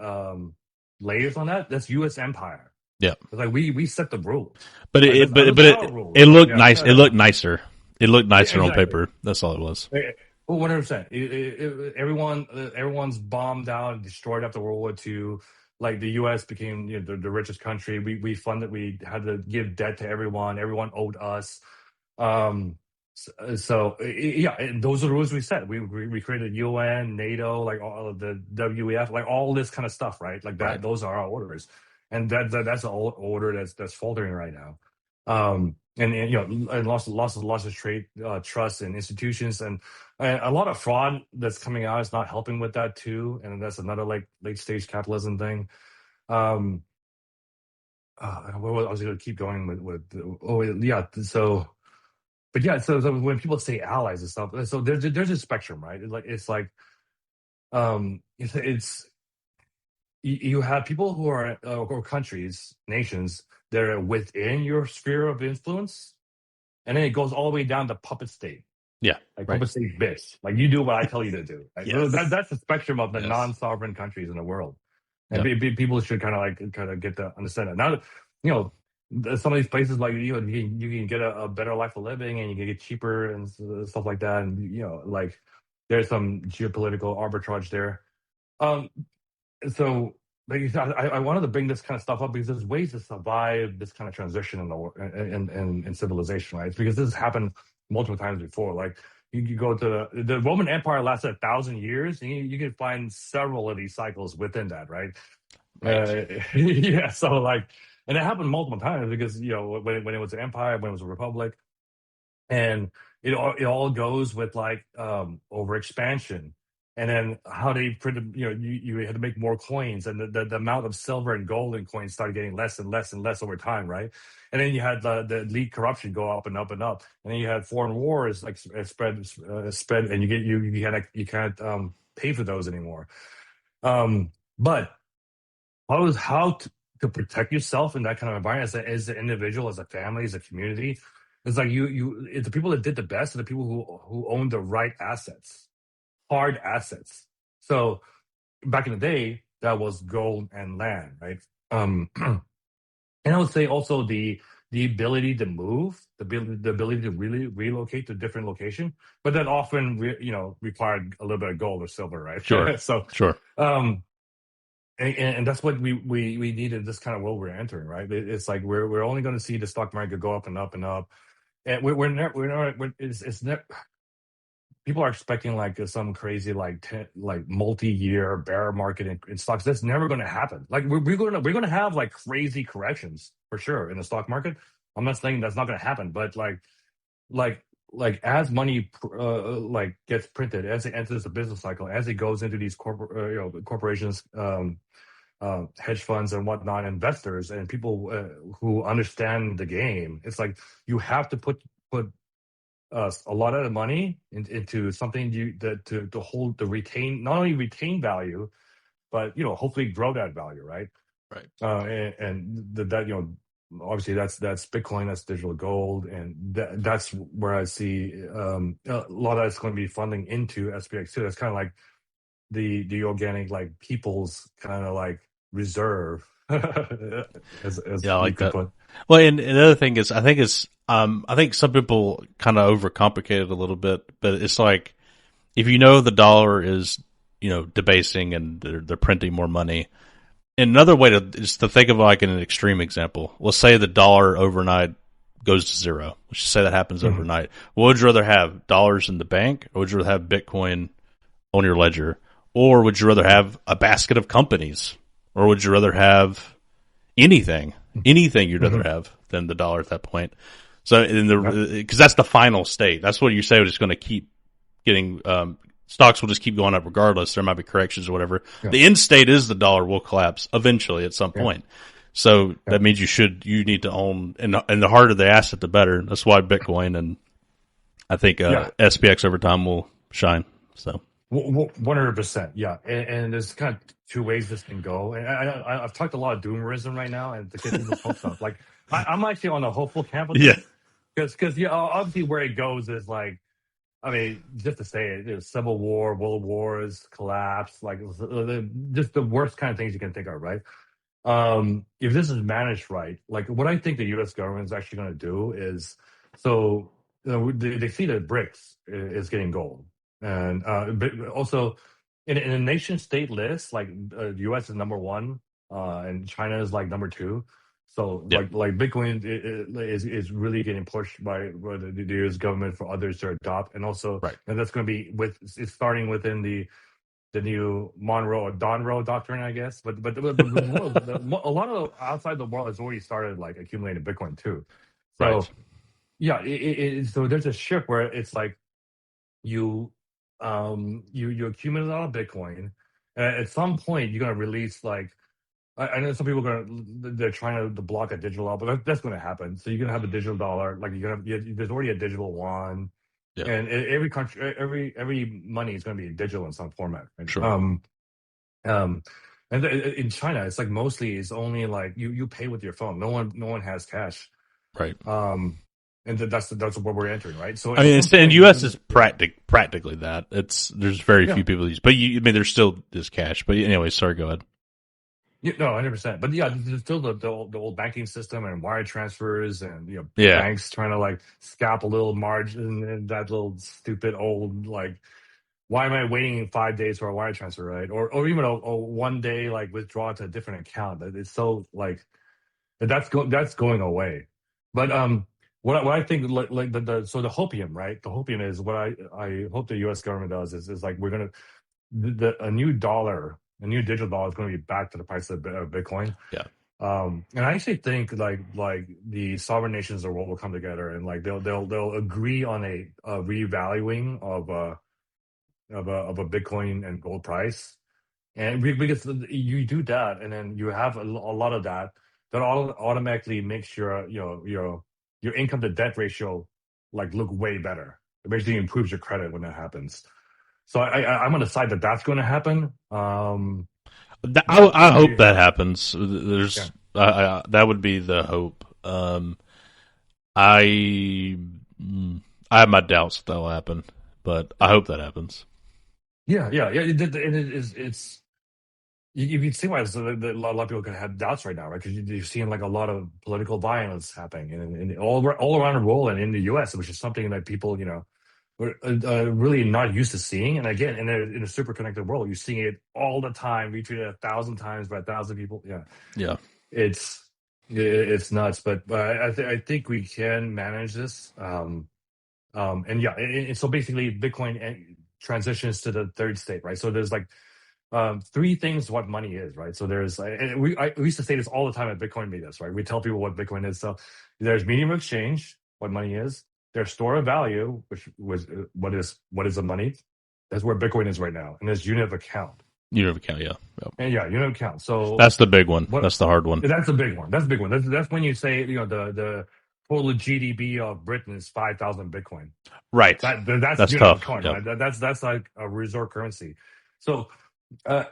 A: layers on that, that's U.S. empire.
B: Yeah.
A: It's like we set the rules.
B: But
A: Like
B: it but
A: those
B: but
A: are our
B: it
A: rules.
B: looked
A: Yeah,
B: nice. It
A: yeah,
B: looked nicer. It looked
A: yeah.
B: nicer on
A: Exactly.
B: paper. That's all it was.
A: 100%. Everyone's bombed out and destroyed after World War II. Like the U.S. became the richest country. We funded. We had to give debt to everyone. Everyone owed us. Yeah, and those are the rules we set. We created UN, NATO, like all of the WEF, like all this kind of stuff, right? Like that.
B: Right.
A: Those are our orders, and that's the old order that's faltering right now. And loss of trade, trust in institutions, and a lot of fraud that's coming out is not helping with that too. And that's another like late stage capitalism thing. Um, I was going to keep going yeah. But yeah, so when people say allies and stuff, so there's a spectrum, right? It's you have people who are or countries, nations that are within your sphere of influence, and then it goes all the way down to puppet state,
B: Yeah.
A: like
B: Right.
A: puppet state bitch, like you do what I tell you to do. Like,
B: Yes.
A: that's the spectrum of the
B: Yes.
A: non-sovereign countries in the world, and
B: Yep.
A: people should kind of get to understand that. Now, you know, some of these places like you can get a better life of living, and you can get cheaper and stuff like that, and like there's some geopolitical arbitrage there. Um, so like I wanted to bring this kind of stuff up because there's ways to survive this kind of transition in in civilization, right? It's because this has happened multiple times before. Like you go to the Roman Empire lasted 1,000 years, and you can find several of these cycles within that, right?
B: Right.
A: Yeah, so like, and it happened multiple times because when it was an empire, when it was a republic, and it all goes with like over expansion, and then how they printed. You had to make more coins, and the amount of silver and gold in coins started getting less and less and less over time, right? And then you had the elite corruption go up and up and up, and then you had foreign wars like spread, and you can't pay for those anymore. But how to protect yourself in that kind of environment as an individual, as a family, as a community. It's like it's the people that did the best are the people who own the right assets, hard assets. So back in the day, that was gold and land, right? And I would say also the ability to move, the ability to really relocate to a different location, but that often required a little bit of gold or silver,
B: Sure.
A: right? So
B: Sure.
A: um and that's what we needed this kind of world we're entering, right? It's like we're only going to see the stock market go up and up and up, and we're not it's never, people are expecting like some crazy like like multi-year bear market in stocks. That's never going to happen. Like we're going to have like crazy corrections for sure in the stock market. I'm not saying that's not going to happen, but like like as money like gets printed, as it enters the business cycle, as it goes into these corporations, hedge funds and whatnot, investors and people who understand the game. It's like you have to put a lot of the money into something to hold, to retain, not only retain value, but hopefully grow that value, right?
B: Right.
A: That obviously that's Bitcoin, that's digital gold, and that's where I see a lot of that's going to be funding into SPX too. That's kind of like the organic like people's kind of like reserve, as
B: Yeah, I
A: you
B: like
A: could
B: that.
A: put.
B: Well, and the other thing is, I think some people kind of overcomplicate it a little bit, but it's like if you know the dollar is, debasing and they're printing more money. And another way is to think of like an extreme example. Let's say the dollar overnight goes to zero. Let's just say that happens
A: Mhm.
B: overnight. What would you rather have, dollars in the bank, or would you rather have Bitcoin on your ledger, or would you rather have a basket of companies, or would you rather have anything, you'd rather
A: Mhm.
B: have than the dollar at that point? So
A: Yeah.
B: because that's the final state. That's what you say. It's going to keep getting. Stocks will just keep going up regardless. There might be corrections or whatever.
A: Yeah.
B: The end state is the dollar will collapse eventually at some
A: Yeah.
B: point. So
A: Yeah.
B: that means you need to own, and the harder the asset, the better. That's why Bitcoin and I think
A: Yeah.
B: SPX over time will shine. So
A: 100%. Yeah. And there's kind of two ways this can go. And I've talked a lot of doomerism right now, and to get people's hopes up. Like I'm actually on the hopeful camp of
B: yeah,
A: this, because yeah, obviously where it goes is like, I mean, just to say it, civil war, world wars, collapse, like just the worst kind of things you can think of, right? If this is managed right, like what I think the U.S. government is actually going to do is, so they see that BRICS is getting gold, and but also in a nation state list, like U.S. is number one, and China is like number two. So
B: yeah,
A: like Bitcoin is really getting pushed by the U.S. government for others to adopt, and also
B: right,
A: and that's going to be it's starting within the new Monroe or Donroe doctrine, I guess. A lot of outside the world has already started like accumulating Bitcoin too.
B: right,
A: So yeah, so there's a shift where it's like you you accumulate a lot of Bitcoin, and at some point you're gonna release like. I know some people are gonna they're trying to block a digital dollar, but that's going to happen. So you're gonna have a digital dollar, like there's already a digital yuan,
B: yeah,
A: and every country, every money is going to be digital in some format. Right?
B: sure,
A: Um, and in China, it's like mostly it's only like you pay with your phone. No one has cash.
B: right.
A: Um, and that's what we're entering, right? So
B: I
A: at
B: mean,
A: some
B: it's, and
A: point,
B: U.S. is practically that. There's very
A: yeah,
B: few people use, but I mean, there's still this cash. But anyway, sorry, go ahead.
A: yeah, no, 100%. But yeah, there's still the old banking system and wire transfers, and
B: Yeah,
A: banks trying to like scalp a little margin, and that little stupid old like, why am I waiting 5 days for a wire transfer, right? Or even a 1 day like withdraw to a different account. It's so like that's going away. But what I think like so the hopium, right? The hopium is what I hope the U.S. government does is like we're gonna a new dollar, a new digital dollar is going to be back to the price of Bitcoin.
B: yeah,
A: And I actually think like the sovereign nations of the world will come together, and like they'll agree on a revaluing of a Bitcoin and gold price. And because you do that, and then you have a lot of that, that automatically makes your income to debt ratio like look way better. It basically improves your credit when that happens. So I'm on the side that that's going to happen. But
B: I hope
A: yeah,
B: that happens.
A: yeah,
B: That would be the hope. I I have my doubts that will happen, but I hope that happens.
A: yeah. It's you can see why a lot of people can have doubts right now, right? Because you're seeing like a lot of political violence happening, and all around the world and in the U.S., which is something that people we're really not used to seeing. And again, in a super connected world, you're seeing it all the time. We treat it 1,000 times by 1,000 people. Yeah,
B: Yeah.
A: it's it's nuts. But I think we can manage this. And yeah, so basically, Bitcoin transitions to the third state, right? So there's like three things what money is, right? So there's we used to say this all the time at Bitcoin meetups, right? We tell people what Bitcoin is. So there's medium of exchange, what money is. There's store of value, which was what is the money. That's where Bitcoin is right now, and there's unit of account.
B: Unit of account, yeah. Yep.
A: And yeah, unit of account. So
B: That's the big one.
A: what?
B: That's the hard one.
A: That's the big one. That's the big one. That's when you say the total GDP of Britain is 5,000 Bitcoin.
B: Right.
A: That's unit
B: tough.
A: of coin,
B: Yep.
A: right? That's like a reserve currency. So uh,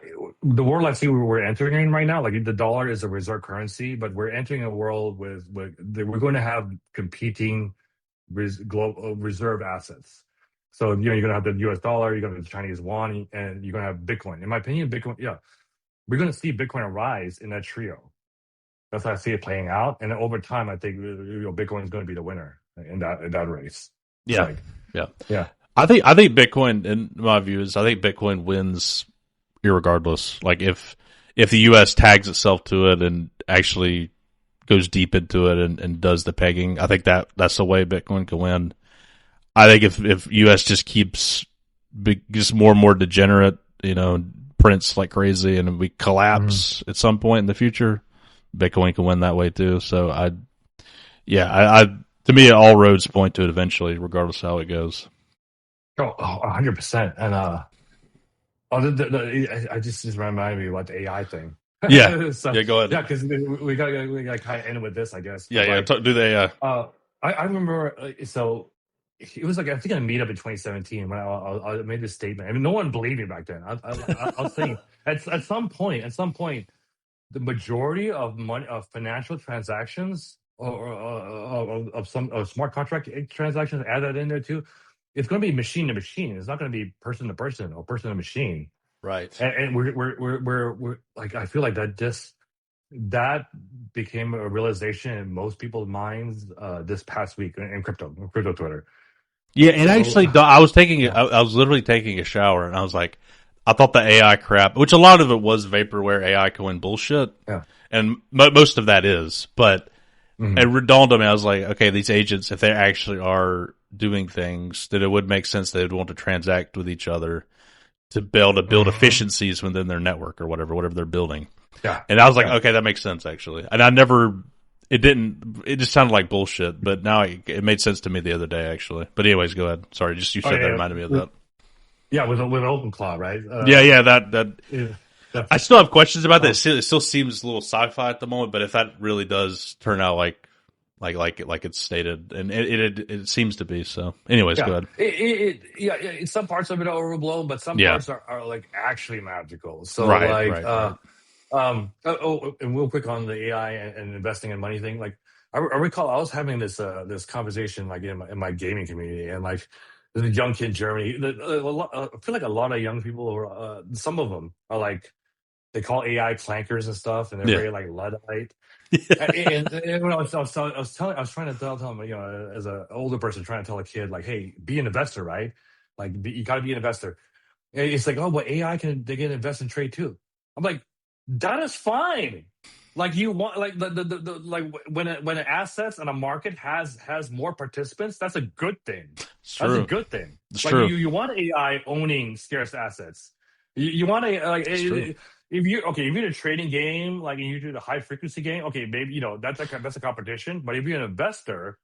A: the world I see we're entering in right now, like the dollar is a reserve currency, but we're entering a world with we're going to have competing global reserve assets. So you're going to have the U.S. dollar, you're going to have the Chinese yuan, and you're going to have Bitcoin. In my opinion, Bitcoin, yeah, we're going to see Bitcoin rise in that trio. That's how I see it playing out. And over time, I think Bitcoin is going to be the winner in that race.
B: Yeah.
A: Like,
B: yeah.
A: Yeah.
B: I think Bitcoin, in my view, I think Bitcoin wins irregardless. Like if the U.S. tags itself to it and actually goes deep into it and does the pegging, I think that's the way Bitcoin can win. I think if U.S. just keeps just more and more degenerate, prints like crazy, and we collapse at some point in the future, Bitcoin can win that way too. So I to me, all roads point to it eventually, regardless of how it goes.
A: 100%. And I just reminded me about the AI thing.
B: Yeah.
A: So,
B: Yeah, go ahead.
A: Yeah, because we got to kind of end with this, I guess.
B: Yeah,
A: But
B: yeah. Do the AI.
A: I remember, so it was like, I think, a meetup in 2017 when I made this statement. I mean, no one believed me back then. I was saying at some point, the majority of money of financial transactions or of some smart contract transactions, add that in there too. It's going to be machine to machine. It's not going to be person to person or person to machine.
B: Right.
A: And we're like, I feel like that became a realization in most people's minds this past week in crypto Twitter.
B: Yeah, and actually, I was I was literally taking a shower, and I was like, I thought the AI crap, which a lot of it was vaporware AI coin bullshit, and most of that is, but it dawned on me, I was like, okay, these agents, if they actually are doing things, that it would make sense they would want to transact with each other to build efficiencies within their network or whatever they're building.
A: Yeah.
B: And I was like, okay, that makes sense, actually. And it just sounded like bullshit, but now it made sense to me the other day, actually. But anyways, go ahead. Sorry, just you said that reminded me of that.
A: Yeah, with OpenClaude, right?
B: I still have questions about that. It still seems a little sci-fi at the moment, but if that really does turn out like it's stated, and it seems to be. So, anyways, go ahead.
A: Some parts of it are overblown, but some parts are like actually magical. So, and real quick on the AI and investing in money thing, like I recall I was having this conversation like in my gaming community, and like there's a young kid in Germany. I feel like a lot of young people, or some of them are like, they call AI clankers and stuff, and they're very like Luddite. And when I was trying to tell them, as an older person trying to tell a kid, like, hey, be an investor, right? Like, you got to be an investor. And it's like, oh, but AI they can invest and trade too. I'm like, that is fine. Like, you want, like, the like when an assets and a market has more participants, that's a good thing. That's a good thing.
B: It's
A: like
B: true.
A: You want AI owning scarce assets. You want to like. If you're in a trading game, like, and you do the high frequency game, okay, maybe that's a competition. But if you're an investor,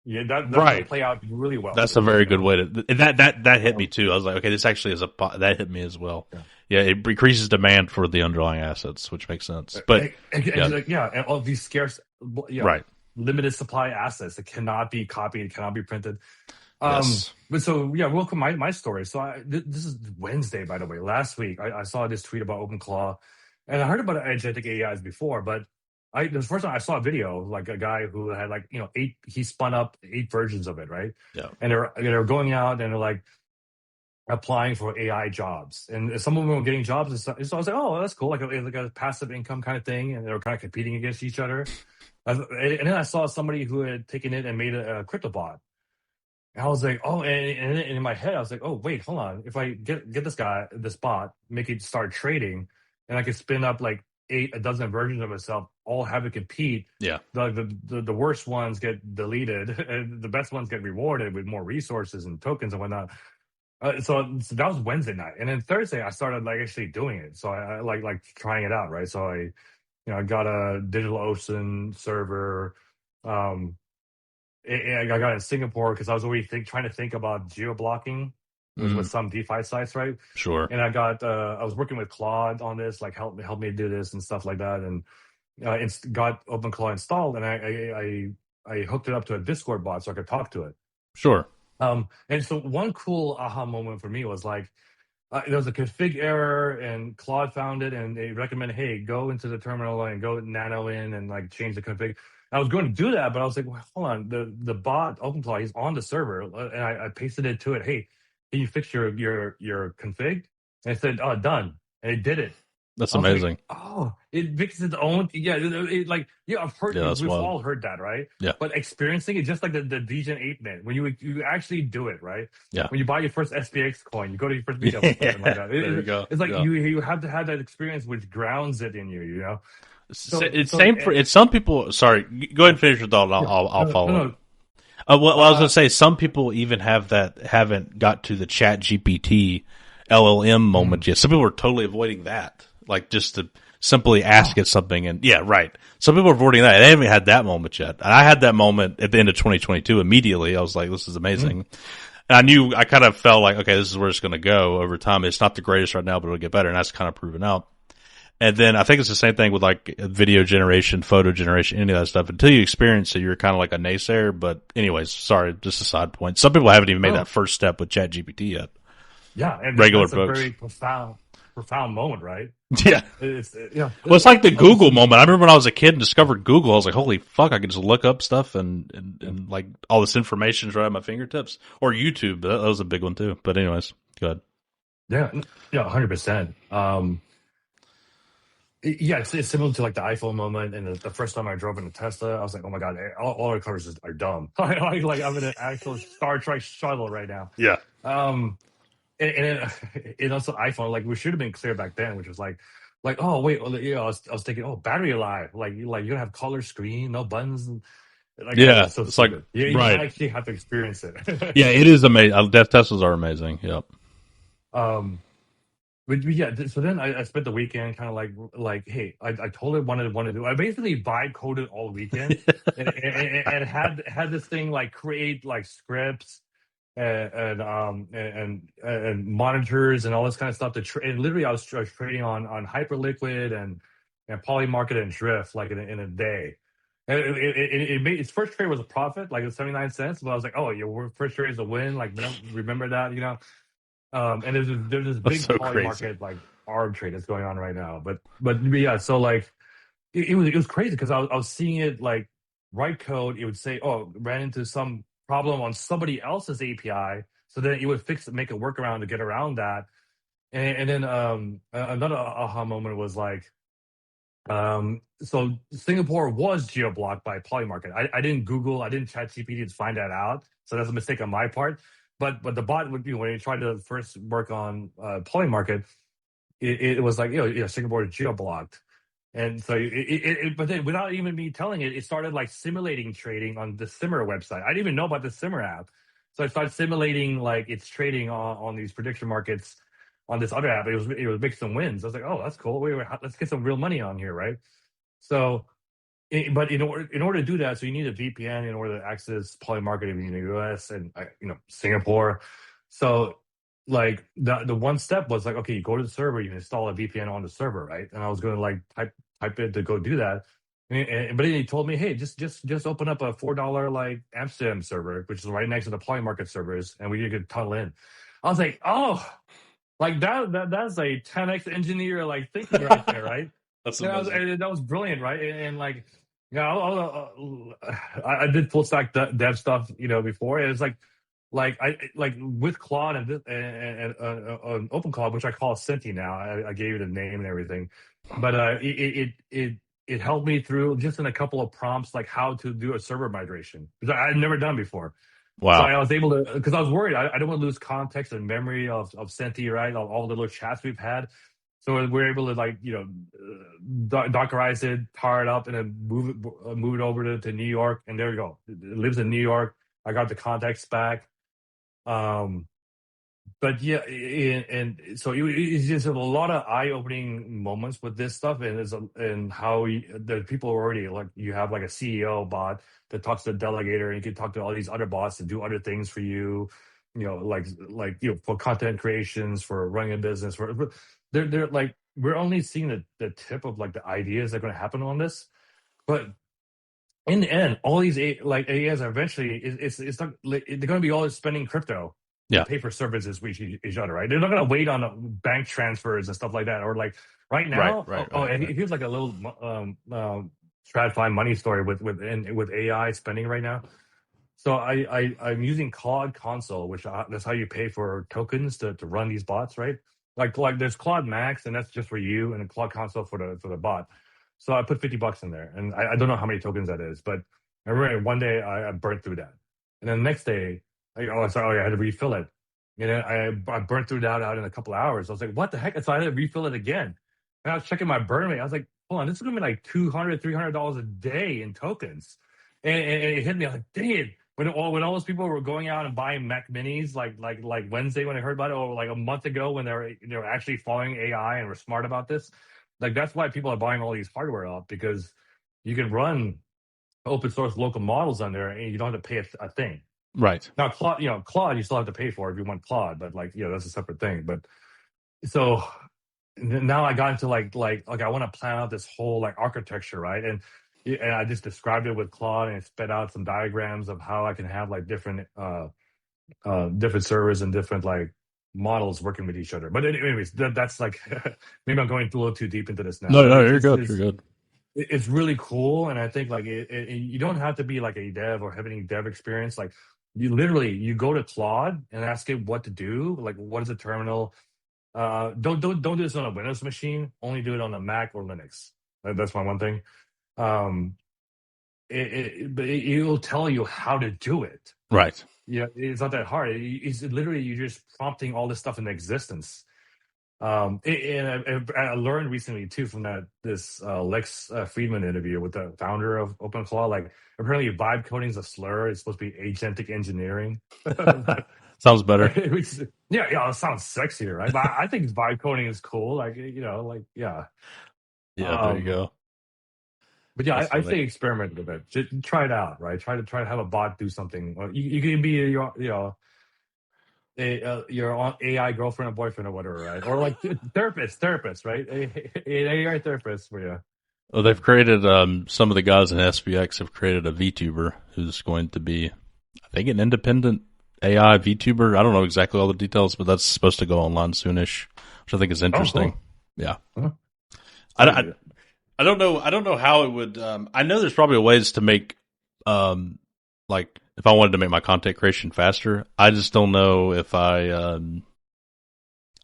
A: that's gonna play out really well.
B: That's a very good way to. That hit me too. I was like, okay, this actually is that hit me as well. Yeah, it increases demand for the underlying assets, which makes sense. But
A: and all these scarce, limited supply assets that cannot be copied, cannot be printed. But so real quick, my story. So this is Wednesday, by the way. Last week, I saw this tweet about OpenClaude, and I heard about agentic AIs before, but the first time I saw a video, like a guy who had he spun up 8 versions of it, right?
B: Yeah.
A: And they're going out and they're like applying for AI jobs, and some of them were getting jobs, and so I was like, oh, that's cool, like a passive income kind of thing, and they were kind of competing against each other. And then I saw somebody who had taken it and made a crypto bot. And I was like, oh, and in my head, I was like, oh, wait, hold on. If I get this bot, make it start trading, and I could spin up like a dozen versions of itself, all have it compete.
B: Yeah,
A: The worst ones get deleted, and the best ones get rewarded with more resources and tokens and whatnot. So that was Wednesday night, and then Thursday I started like actually doing it. So I like trying it out, right? So I got a DigitalOcean server. Um, I got in Singapore because I was already trying to think about geo blocking with
B: mm,
A: some DeFi sites, right?
B: sure,
A: And I was working with Claude on this, like help me do this and stuff like that, and got OpenClaude installed, and I hooked it up to a Discord bot so I could talk to it.
B: sure.
A: And so one cool aha moment for me was like there was a config error and Claude found it and they recommended, hey, go into the terminal and go nano in and like change the config. I was going to do that, but I was like, well, hold on, the bot OpenClaude is on the server, and I pasted it to it. Hey, can you fix your config? And it said, oh, done, and it did it.
B: That's
A: I was like,
B: amazing.
A: oh, it fixes its own. Yeah, like yeah,
B: Yeah, that's
A: we've
B: wild.
A: all heard that, right?
B: Yeah,
A: But experiencing it, just like the Degen 8 net, when you actually do it, right?
B: yeah,
A: When you buy your first SPX coin, you go to your first meetup or something like
B: yeah.
A: that.
B: There you go.
A: It's like
B: Yeah.
A: you have to have that experience which grounds it in you, you know.
B: It's
A: So
B: same for it's some people. Sorry, go ahead and finish your thought. And
A: yeah,
B: I'll follow up.
A: no.
B: Well, I was gonna say some people even have that haven't got to the Chat GPT LLM moment
A: Mm.
B: yet. Some people are totally avoiding that, like just to simply ask it something. And yeah, right. Some people are avoiding that. They haven't had that moment yet. And I had that moment at the end of 2022. Immediately, I was like, "This is amazing." And I kind of felt like, okay, this is where it's going to go over time. It's not the greatest right now, but it'll get better. And that's kind of proven out. And then I think it's the same thing with like video generation, photo generation, any of that stuff. Until you experience it, you're kind of like a naysayer. But anyways, sorry, just a side point. Some people haven't even made that
A: Oh,
B: first step with ChatGPT yet.
A: yeah, and
B: Regular
A: that's a
B: folks.
A: very profound moment, right?
B: Yeah.
A: Yeah.
B: Well, it's like the
A: I was
B: Google moment. I remember when I was a kid and discovered Google, I was like, holy fuck, I can just look up stuff and like all this information is right at my fingertips. Or YouTube. That was a big one too. But anyways, go ahead.
A: yeah, 100%. Yeah, it's similar to like the iPhone moment, and the first time I drove in a Tesla, I was like, "Oh my god, all our cars are dumb." Like I'm in an actual Star Trek shuttle right now.
B: Yeah.
A: Um, and also iPhone, like we should have been clear back then, which was like oh wait, well, I was thinking, oh, battery life, like you're gonna have color screen, no buttons, and like
B: Yeah.
A: it's so
B: It's like,
A: stupid. You
B: right.
A: actually have to experience it.
B: Yeah, it is amazing. Teslas are amazing. Yep.
A: um, but yeah, so then I spent the weekend kind of like, hey, I totally wanted to do. I basically vibe coded all weekend, and had this thing like create like scripts and monitors and all this kind of stuff. And literally, I was trading on Hyperliquid and Polymarket and Drift like in a day. And it made its first trade was a profit, like 79 cents. But I was like, oh, your first trade is a win. Like remember that, you know. And there's this
B: That's
A: big
B: so
A: poly
B: crazy.
A: market like arb trade that's going on right now. But yeah, so like it was crazy because I was seeing it like write code. It would say, oh, ran into some problem on somebody else's API, so then it would make a workaround to get around that. And then another aha moment was like, so Singapore was geo-blocked by Polymarket. I didn't Google, I didn't chat GPT to find that out. So that's a mistake on my part. But the bot would be when you tried to first work on Polymarket, it was like, Singapore is geo-blocked. And so but then without even me telling it, it started like simulating trading on the Simmer website. I didn't even know about the Simmer app. So I started simulating like it's trading on these prediction markets on this other app. It was making some wins. I was like, oh, that's cool. Wait, let's get some real money on here, right? So, but in order to do that, so you need a VPN in order to access Polymarket in the US and Singapore. So like the one step was like, okay, you go to the server, you install a VPN on the server, right? And I was going to like type it to go do that. But then he told me, hey, just open up a $4 like Amsterdam server, which is right next to the Polymarket servers, and we could tunnel in. I was like, oh, like that's a 10x engineer like thinking right there, right?
B: That's
A: Yeah,
B: amazing.
A: that was brilliant, right? And like, yeah, I did full stack dev stuff, before. And it's like I like with Claude and OpenClaude, which I call Senti now. I gave it a name and everything, but it helped me through just in a couple of prompts, like how to do a server migration, which I'd never done before. So
B: Wow.
A: I was able to, because I was worried. I don't want to lose context and memory of Senti, right? Of all the little chats we've had. So we're able to like, Dockerize it, tar it up, and then move it over to New York, and there we go. It lives in New York. I got the context back. Um, but yeah, and so it's just a lot of eye-opening moments with this stuff, and and how the people already like you have like a CEO bot that talks to the delegator, and you can talk to all these other bots to do other things for you, for content creations, for running a business. They're like we're only seeing the tip of like the ideas that are going to happen on this, but in the end, all these AIs are eventually it's not like, they're going to be all spending crypto to
B: Yeah.
A: pay for services with each other, right? They're not going to wait on bank transfers and stuff like that, or like right
B: Right.
A: now.
B: Right.
A: Oh,
B: Right.
A: and
B: Right.
A: here's like a little stratified money story with AI spending right now. So I'm using Claude Console, which that's how you pay for tokens to run these bots, right? Like there's Claude Max, and that's just for you, and then Claude Console for the bot. So I put $50 in there, and I don't know how many tokens that is, but I remember one day I burnt through that, and then the next day I had to refill it, and then I burnt through that out in a couple of hours. I was like, what the heck? So I had to refill it again, and I was checking my burn rate. I was like, hold on, this is gonna be like $200-$300 a day in tokens, and it hit me. I was like, dang it. When all those people were going out and buying Mac Minis like Wednesday when I heard about it, or like a month ago when they were actually following AI and were smart about this, like that's why people are buying all these hardware up, because you can run open source local models on there and you don't have to pay a thing.
B: Right.
A: Now Claude you still have to pay for if you want Claude, but like that's a separate thing. But so now I got into like I want to plan out this whole like architecture, right? And I just described it with Claude and it spit out some diagrams of how I can have like different servers and different like models working with each other. But anyways, that's like maybe I'm going a little too deep into this now.
B: No,
A: But
B: no, you're good. You're good.
A: it's really cool, and I think like you don't have to be like a dev or have any dev experience. Like you go to Claude and ask it what to do. Like what is a terminal? Don't do this on a Windows machine. Only do it on a Mac or Linux. That's my one thing. Um, but it will tell you how to do it.
B: Right.
A: Yeah, it's not that hard. It's literally you're just prompting all this stuff into existence. And I learned recently too from this Lex Friedman interview with the founder of OpenClaude. Like apparently, vibe coding is a slur. It's supposed to be agentic engineering.
B: Sounds better.
A: Yeah, it sounds sexier, right? But I think vibe coding is cool. Like yeah.
B: Yeah. There you
A: Um,
B: go.
A: but yeah,
B: That's
A: I
B: funny.
A: say experiment with it. Just try it out, right? Try to have a bot do something. Or you can be your AI girlfriend or boyfriend or whatever, right? Or like therapist, right? An AI therapist for you.
B: Well, they've created some of the guys in SPX have created a VTuber who's going to be, I think, an independent AI VTuber. I don't know exactly all the details, but that's supposed to go online soonish, which I think is
A: Oh,
B: interesting.
A: cool.
B: Yeah.
A: Huh?
B: I don't know. I don't know how it would. I know there's probably ways to make, like if I wanted to make my content creation faster. I just don't know if I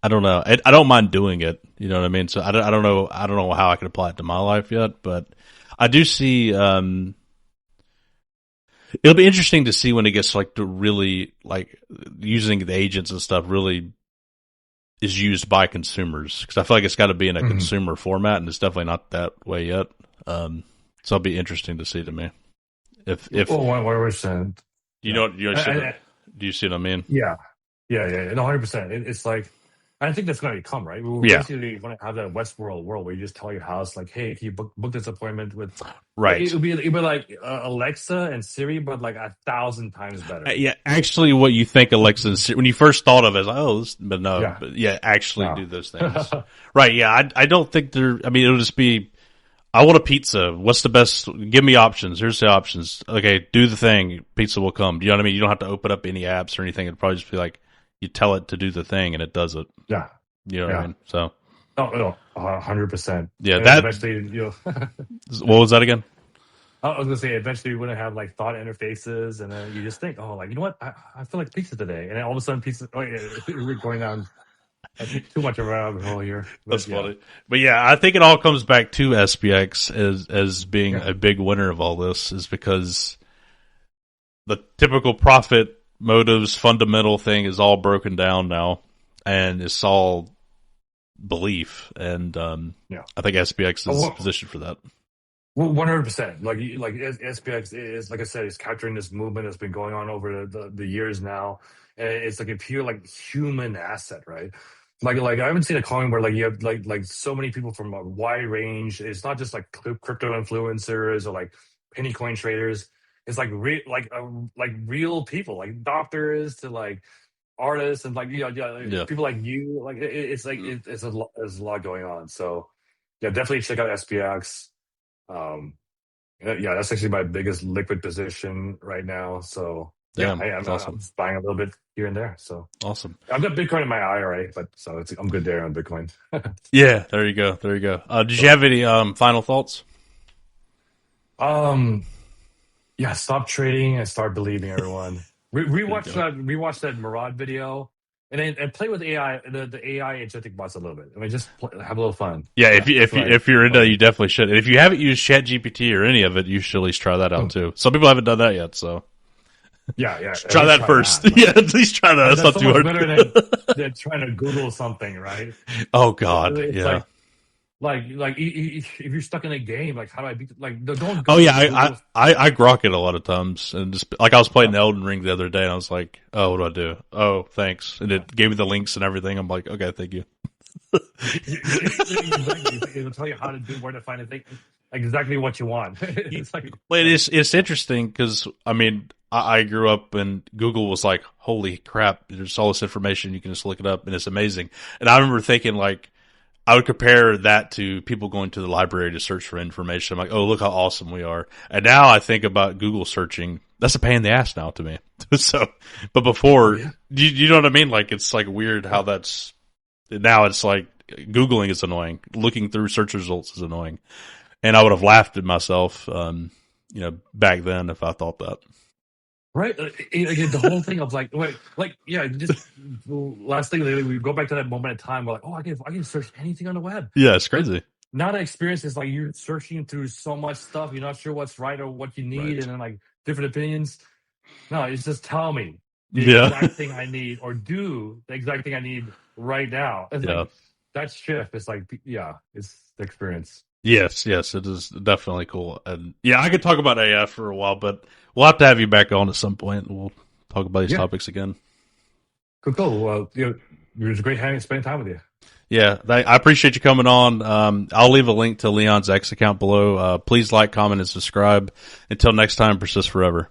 B: don't know. I don't mind doing it. You know what I mean? So I don't know. I don't know how I could apply it to my life yet, but I do see. It'll be interesting to see when it gets like to really like using the agents and stuff really is used by consumers, because I feel like it's got to be in a
A: Mhm.
B: consumer format, and it's definitely not that way yet. So it'll be interesting to see to me if
A: Well, 100%.
B: you
A: Yeah.
B: know you see
A: And,
B: do you see what I mean?
A: yeah. Yeah. No, 100%. It's like, I think that's going to come, right? We're
B: Yeah,
A: basically going to have that Westworld world where you just tell your house, like, hey, can you book this appointment with.
B: right.
A: It'd be like Alexa and Siri, but like 1,000 times better.
B: Yeah, actually, what you think Alexa and Siri, when you first thought of it, as like, oh, but no,
A: Yeah.
B: but yeah, actually
A: No.
B: do those things. Right? Yeah, I don't think they're. I mean, it'll just be. I want a pizza. What's the best? Give me options. Here's the options. Okay, do the thing. Pizza will come. Do you know what I mean? You don't have to open up any apps or anything. It'd probably just be like you tell it to do the thing and it does it.
A: Yeah.
B: You know what I
A: Yeah.
B: mean? So
A: No, 100%.
B: yeah,
A: And
B: that.
A: eventually,
B: What was that again?
A: I was gonna say eventually we're gonna have like thought interfaces, and then you just think, oh, like you know what, I feel like pizza today, and then all of a sudden pizza. Oh, yeah, we're going down too much of a rabbit hole here,
B: That's
A: but yeah,
B: funny. But yeah, I think it all comes back to SPX as being
A: yeah,
B: a big winner of all this, is because the typical profit motives, fundamental thing is all broken down now, and it's all belief. And
A: Yeah.
B: I think SPX is positioned for that.
A: 100%. Like SPX is, like I said, is capturing this movement that's been going on over the years now, and it's like a pure like human asset, right? Like I haven't seen a coin where like you have like so many people from a wide range. It's not just like crypto influencers or like penny coin traders. It's like like real people, like doctors to like artists and like
B: Yeah.
A: people like you. Like it's like it's there's a lot going on. So yeah, definitely check out SPX. Um, yeah, that's actually my biggest liquid position right now. So yeah,
B: Damn,
A: I'm
B: awesome.
A: just buying a little bit here and there. So
B: Awesome.
A: I've got Bitcoin in my IRA, but so I'm good there on Bitcoin.
B: Yeah, there you go. There you go. Did you have any final thoughts?
A: Yeah, stop trading and start believing, everyone. Rewatch that Murad video, and play with AI, the AI agentic bots a little bit. I mean, just have a little fun.
B: Yeah,
A: Yeah,
B: if you're into it, you definitely should. And if you haven't used ChatGPT or any of it, you should at least try that out too. Some people haven't done that yet, so
A: yeah,
B: try that first.
A: That.
B: Yeah, at least try that. That's not
A: so
B: too hard.
A: better than trying to Google something, right?
B: Oh God,
A: It's
B: yeah.
A: like if you're stuck in a game, like how do I beat? Like don't. Google,
B: Oh yeah, I grok it a lot of times, and just like I was playing Elden Ring the other day, and I was like, oh, what do I do? Oh, thanks, and it gave me the links and everything. I'm like, okay, thank you.
A: It'll tell you how to do, where to find it, exactly what you want. It's like,
B: well, it's interesting because I mean I grew up and Google was like, holy crap, there's all this information, you can just look it up and it's amazing. And I remember thinking like I would compare that to people going to the library to search for information. I'm like, oh, look how awesome we are. And now I think about Google searching. That's a pain in the ass now to me. So, but before, you know what I mean? Like it's like weird how that's now it's like Googling is annoying. Looking through search results is annoying. And I would have laughed at myself, back then if I thought that.
A: right. The whole thing of just last thing, we go back to that moment in time. We're like, oh, I can search anything on the web.
B: Yeah, it's crazy.
A: Now the experience is like you're searching through so much stuff. You're not sure what's right or what you need,
B: Right.
A: and then like different opinions. No, it's just tell me the exact thing I need, or do the exact thing I need right now. It's like that shift. It's like it's the experience.
B: Yes, it is definitely cool. And yeah, I could talk about AI for a while, but we'll have to have you back on at some point. And we'll talk about these topics again.
A: Cool. Well, it was great spending time with you.
B: Yeah, I appreciate you coming on. I'll leave a link to Leon's X account below. Please like, comment, and subscribe. Until next time, persist forever.